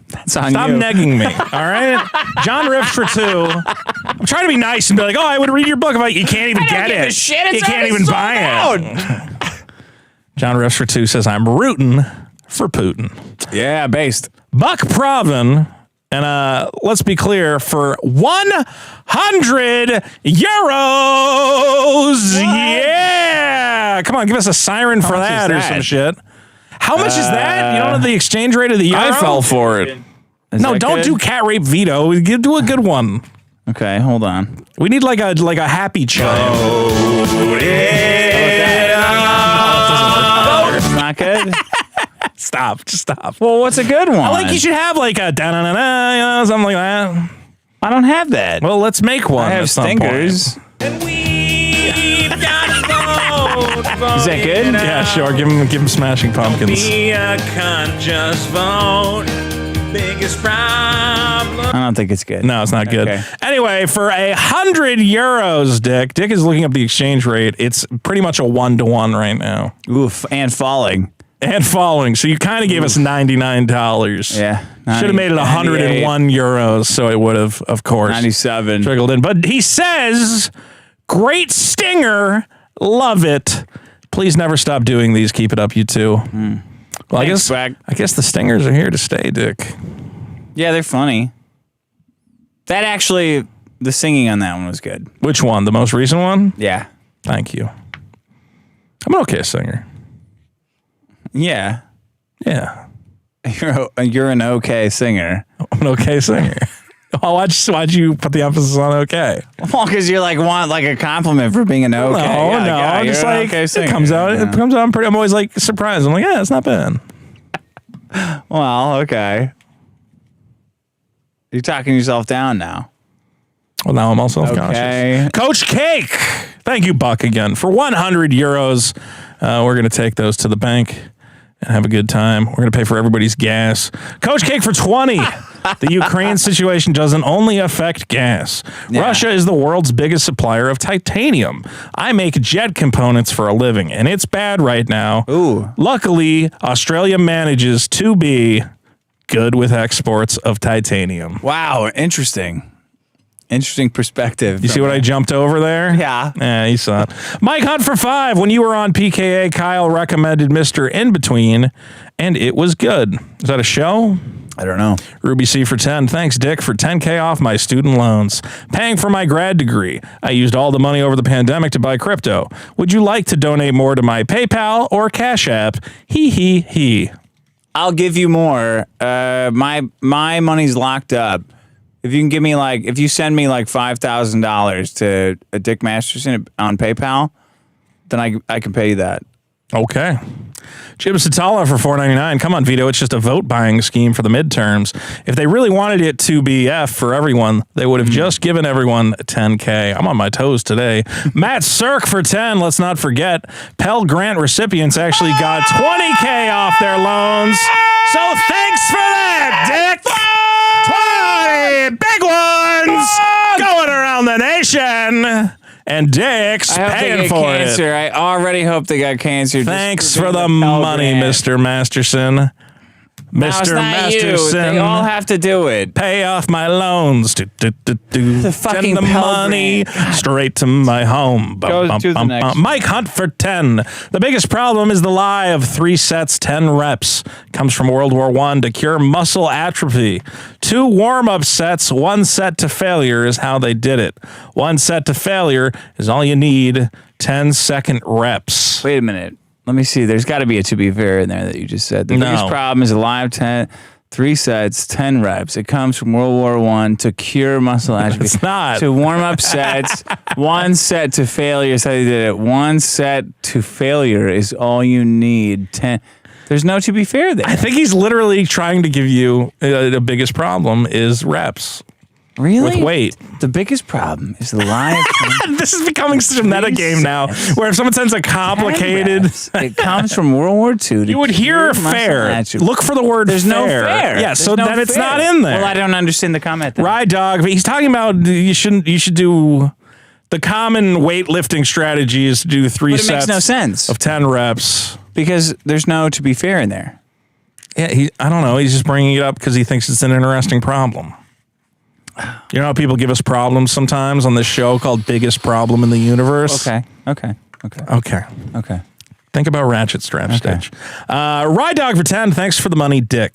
that's on Stop you. negging me, all right? John Riff for 2. I'm trying to be nice and be like, oh, I would read your book. If you can't even get give it. a shit. It's You can't already even sold buy out. it. John Riff for 2 says, I'm rooting for Putin. Yeah, based. Buck Provin, and let's be clear, for 100 euros. Yeah. Come on, give us a siren for that or some shit. How much is that? You don't know the exchange rate of the euro? I fell for it. No, don't do cat rape Vito. Do a good one. Okay, hold on. We need like a happy chime. It's not good? Stop. Just stop. Well, what's a good one? I like you should have like a da-na-na-na, something like that. I don't have that. Well, let's make one. I have at some stingers. point. Is that good? Yeah, sure. Give him Smashing Pumpkins. I don't think it's good. No, it's not good. Okay. Anyway, for 100 euros, Dick is looking up the exchange rate. It's pretty much a 1-to-1 right now. Oof, and falling. And falling. So you kind of gave us $99. Yeah. Should have made it 101 euros, so it would have, of course, 97. trickled in. But he says, great stinger. Love it. Please never stop doing these. Keep it up, you two. Well, I guess the stingers are here to stay, Dick. Yeah, they're funny. That actually, the singing on that one was good. Which one? The most recent one? Yeah. Thank you. I'm an okay singer. Yeah. Yeah. You're an okay singer. I'm an okay singer. Why'd you put the emphasis on okay? Well, because you want a compliment for being an okay. No, just like it comes out. It comes out. I'm always like surprised. I'm like, yeah, it's not bad. Well, okay. You're talking yourself down now. Well, now I'm also self-conscious. Okay. Coach Cake. Thank you, Buck, again. For 100 euros, we're going to take those to the bank and have a good time. We're going to pay for everybody's gas. Coach Cake for 20. The Ukraine situation doesn't only affect gas. Yeah. Russia is the world's biggest supplier of titanium. I make jet components for a living, and it's bad right now. Ooh. Luckily, Australia manages to be good with exports of titanium. Wow, interesting. Interesting perspective. You see what I jumped over there? Yeah. Yeah, you saw it. Mike Hunt for 5. When you were on PKA, Kyle recommended Mr. In Between, and it was good. Is that a show? I don't know. Ruby C for 10. Thanks, Dick, for $10K off my student loans. Paying for my grad degree. I used all the money over the pandemic to buy crypto. Would you like to donate more to my PayPal or Cash App? He. I'll give you more. My money's locked up. If you can give me if you send me $5,000 to a Dick Masterson on PayPal, then I can pay you that. Okay. Jim Satala for $4.99. Come on, Vito. It's just a vote buying scheme for the midterms. If they really wanted it to be F for everyone, they would have just given everyone $10K. I'm on my toes today. Matt Cirk for 10. Let's not forget, Pell Grant recipients actually got $20K off their loans. So thanks for that, Dick. 20 big ones going around the nation. And Dick's paying for cancer. it. I already hope they got cancer. Thanks for the money, Mr. Masterson. No, it's Mr. not Masterson. They all have to do it. Pay off my loans. The fucking Send the money straight to my home. Go to the next. Mike Hunt for 10. The biggest problem is the lie of 3 sets, 10 reps. Comes from World War I to cure muscle atrophy. 2 warm-up sets, 1 set to failure is how they did it. 1 set to failure is all you need. 10-second reps. Wait a minute. Let me see. There's got to be a to be fair in there that you just said. The biggest problem is a lie of 3 sets, 10 reps. It comes from World War I to cure muscle atrophy. It's not. To warm-up sets, 1 set to failure is how they did it. 1 set to failure is all you need. 10. There's no to be fair there. I think he's literally trying to give you the biggest problem is reps. Really? With weight. The biggest problem is the lie of This is becoming such a meta game now, where if someone sends a complicated... It comes from World War II. You would hear fair. Look for the word There's fair. no fair. Yeah, There's so no then it's fair. not in there. Well, I don't understand the comment then. Ride dog, but he's talking about you should do... The common weightlifting strategy is to do 3 But it sets makes no sense. of 10 reps. Because there's no to be fair in there. Yeah, I don't know. He's just bringing it up because he thinks it's an interesting problem. You know how people give us problems sometimes on this show called Biggest Problem in the Universe? Okay. Think about Ratchet Straps, Stitch. Ride Dog for 10. Thanks for the money, Dick.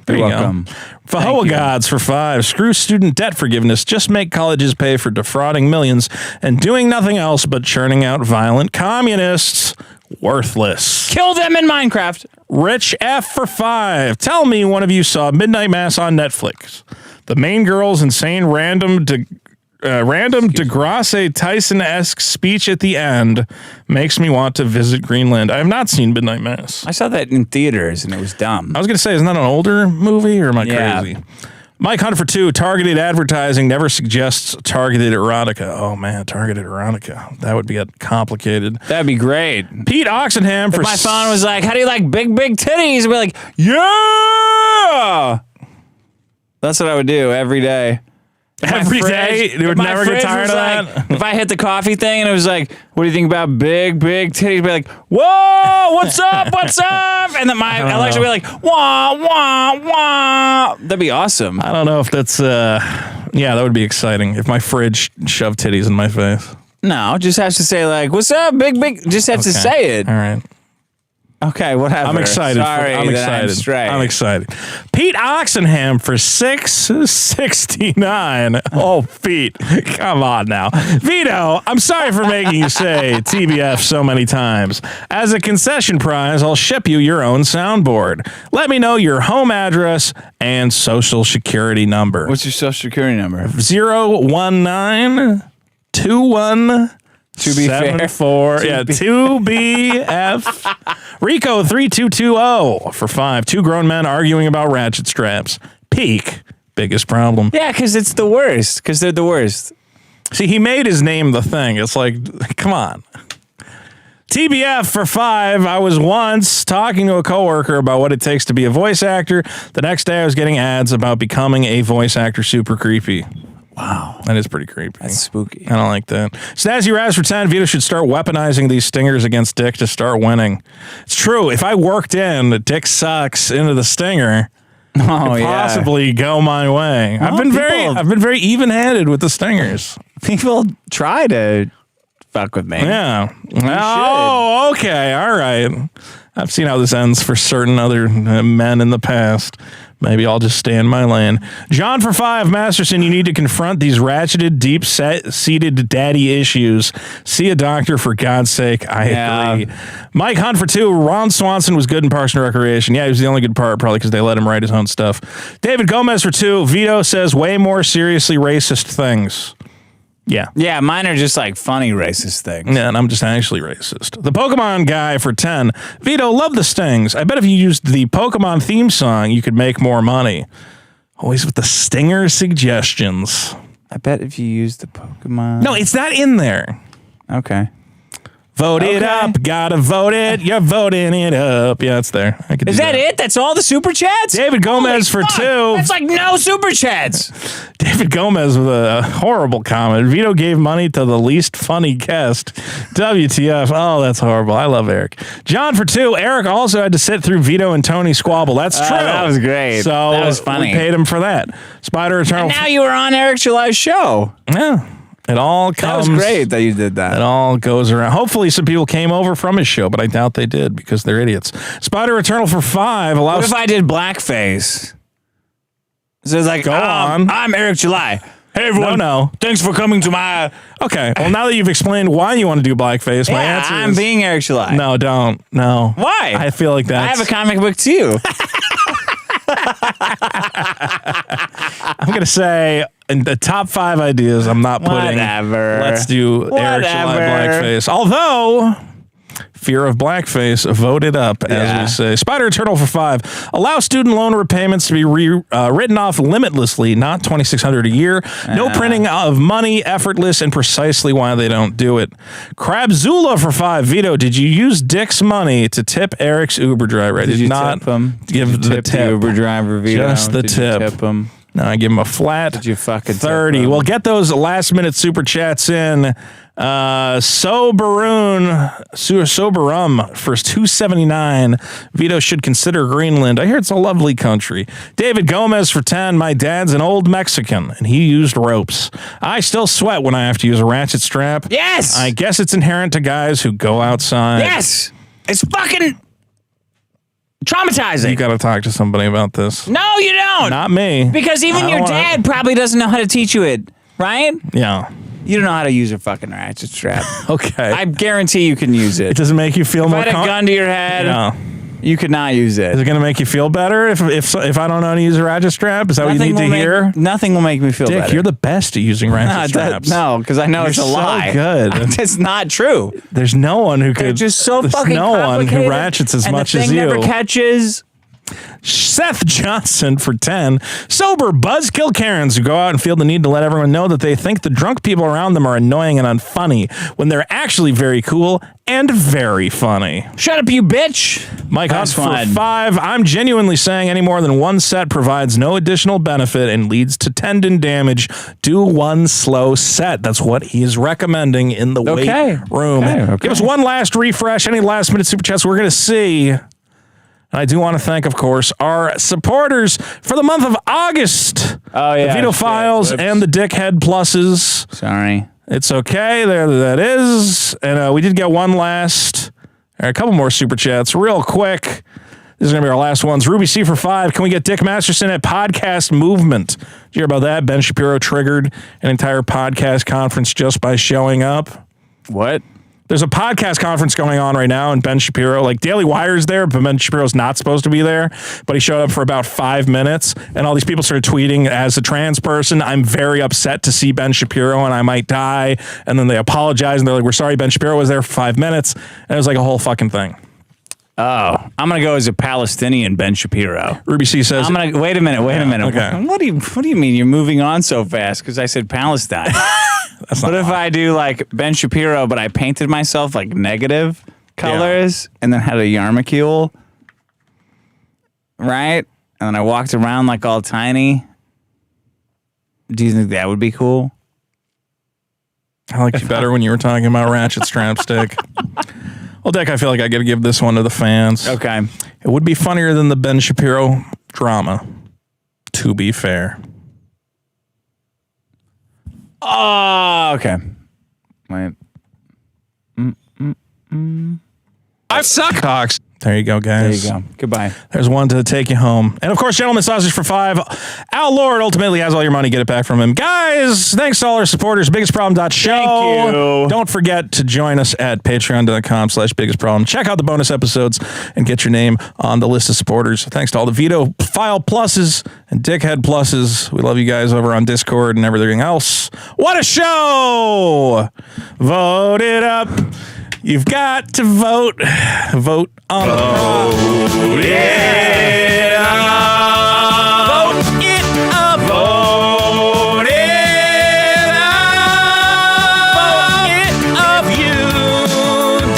There You're you welcome. go. Fahoa Gods for 5. Screw student debt forgiveness. Just make colleges pay for defrauding millions and doing nothing else but churning out violent communists. Worthless. Kill them in Minecraft. Rich F for 5. Tell me one of you saw Midnight Mass on Netflix. The main girl's insane random Degrassi Tyson-esque speech at the end makes me want to visit Greenland. I have not seen Midnight Mass. I saw that in theaters and it was dumb. I was going to say, isn't that an older movie or am I crazy? Mike Hunt for 2. Targeted advertising never suggests targeted erotica. Oh man, targeted erotica. That would get complicated. That'd be great. Pete Oxenham for... If my phone was like, how do you like big titties? I'd be like, yeah! That's what I would do every day. Every day? You would never get tired of that? If I hit the coffee thing and it was like, what do you think about big titties? I'd be like, whoa, what's up? And then my Alexa would be like, wah, wah, wah. That'd be awesome. I don't know if that's, that would be exciting if my fridge shoved titties in my face. No, just has to say like, what's up, big? Just has to say it. All right. Okay, whatever. I'm excited. Sorry, I'm excited. I'm excited. Pete Oxenham for 669. Oh, Pete, come on now. Vito, I'm sorry for making you say TBF so many times. As a concession prize, I'll ship you your own soundboard. Let me know your home address and social security number. What's your social security number? 01921. To be fair. 2BF. Rico 3220 for 5. 2 grown men arguing about ratchet straps. Peak. Biggest problem. Yeah, because it's the worst. Because they're the worst. See, he made his name the thing. It's like, come on. TBF for 5. I was once talking to a coworker about what it takes to be a voice actor. The next day I was getting ads about becoming a voice actor. Super creepy. Wow. That is pretty creepy. That's spooky. I don't like that. Snazzy Raz for 10. Vito should start weaponizing these stingers against Dick to start winning. It's true. If I worked in Dick sucks into the stinger, it could possibly go my way. Well, I've been very even-handed with the stingers. People try to fuck with me. Yeah. Oh, okay. All right. I've seen how this ends for certain other men in the past. Maybe I'll just stay in my lane. John for 5. Masterson, you need to confront these ratcheted, deep-seated daddy issues. See a doctor, for God's sake. I agree. Mike Hunt for 2. Ron Swanson was good in Parks and Recreation. Yeah, he was the only good part, probably because they let him write his own stuff. David Gomez for 2. Vito says way more seriously racist things. Yeah. Yeah, mine are just like funny racist things. Yeah, and I'm just actually racist. The Pokemon guy for 10. Vito, love the stings. I bet if you used the Pokemon theme song, you could make more money. Always with the stinger suggestions. I bet if you used the Pokemon... No, it's not in there. Okay. Vote it up. Gotta vote it. You're voting it up. Yeah, it's there. I could Is do that it? That's all the super chats? David Gomez for 2. That's like no super chats. David Gomez with a horrible comment. Vito gave money to the least funny guest. WTF. Oh, that's horrible. I love Eric. John for 2. Eric also had to sit through Vito and Tony squabble. That's true. That was great. So that was funny. We paid him for that. Spider Eternal. And now you were on Eric July's show. Yeah. It all comes. That was great that you did that. It all goes around. Hopefully some people came over from his show, but I doubt they did because they're idiots. Spider Eternal for 5 allows. What if I did blackface? So it's like, Go on. I'm Eric July. Hey everyone, No. thanks for coming to my. Okay, well now that you've explained why you want to do blackface, my answer I'm is being Eric July. no, don't. No. Why? I feel like I that's. have a comic book too. I'm going to say in the top 5 ideas I'm not putting. Whatever. Let's do Eric July Whatever. blackface. Although, fear of blackface voted up, as we say. Spider Eternal for 5. Allow student loan repayments to be written off limitlessly, not $2,600 a year. No printing of money, effortless, and precisely why they don't do it. Crabzula for 5. Vito, did you use Dick's money to tip Eric's Uber driver? I did you not tip him? give Did you the tip tip. the Uber driver, Vito? Just the Did tip. You tip him? No, I give him a flat. Did you fucking 30. tip him? Well, get those last minute super chats in. Soberum for $2.79. Vito should consider Greenland. I hear it's a lovely country. David Gomez for 10. My dad's an old Mexican and he used ropes. I still sweat when I have to use a ratchet strap. Yes. I guess it's inherent to guys who go outside. Yes. It's fucking traumatizing. You got to talk to somebody about this. No, you don't. Not me. Because even I your don't wanna- dad probably doesn't know how to teach you it, right? Yeah. You don't know how to use a fucking ratchet strap. Okay. I guarantee you can use it. It doesn't make you feel If more I had a gun to your head, No. you could not use it. Is it going to make you feel better if I don't know how to use a ratchet strap? Is that what you need to hear? Nothing will make me feel Dick, better. you're the best at using ratchet straps. No, because I know You're it's a so lie. good. It's not true. There's no one who They're could. just so there's fucking no one complicated. who ratchets as and much the as thing you. never catches. Seth Johnson for 10. Sober buzzkill Karens who go out and feel the need to let everyone know that they think the drunk people around them are annoying and unfunny when they're actually very cool and very funny. Shut up, you bitch. Mike Hunt That's for fine. 5. I'm genuinely saying any more than one set provides no additional benefit and leads to tendon damage. Do one slow set. That's what he's recommending in the weight room. Okay. Give us one last refresh. Any last minute super chats we're going to see. And I do want to thank, of course, our supporters for the month of August. Oh, yeah. The Vito Files Whoops. and the Dickhead Pluses. Sorry. It's okay. There that is. And we did get one last, or a couple more super chats real quick. This is going to be our last ones. Ruby C for 5. Can we get Dick Masterson at Podcast Movement? Did you hear about that? Ben Shapiro triggered an entire podcast conference just by showing up. What? There's a podcast conference going on right now, and Ben Shapiro, like Daily Wire's there, but Ben Shapiro's not supposed to be there. But he showed up for about 5 minutes, and all these people started tweeting, as a trans person, I'm very upset to see Ben Shapiro, and I might die. And then they apologize, and they're like, we're sorry Ben Shapiro was there for 5 minutes. And it was like a whole fucking thing. Oh, I'm gonna go as a Palestinian Ben Shapiro. Ruby C says, I'm gonna wait a minute. Okay. What do you mean? You're moving on so fast? Because I said Palestine. What if I do like Ben Shapiro, but I painted myself like negative colors and then had a yarmulke, right? And then I walked around like all tiny. Do you think that would be cool? I liked you better when you were talking about Ratchet Straps, Dick. Well, Dick, I feel like I got to give this one to the fans. Okay. It would be funnier than the Ben Shapiro drama, to be fair. Oh, okay. Wait. I suck, Hawks. There you go, guys. There you go. Goodbye. There's one to take you home. And of course, Gentleman Sausage for 5. Al Lord ultimately has all your money. Get it back from him. Guys, thanks to all our supporters. BiggestProblem.show. Thank you. Don't forget to join us at patreon.com/biggestproblem. Check out the bonus episodes and get your name on the list of supporters. Thanks to all the Vito File Pluses and Dickhead Pluses. We love you guys over on Discord and everything else. What a show! Vote it up. You've got to vote. Vote on the Vote it up. Vote it up. Vote it up. Vote it up. You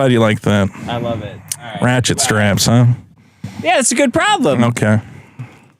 glad you like that. I love it. All right. Ratchet straps, huh? Yeah, it's a good problem. Okay.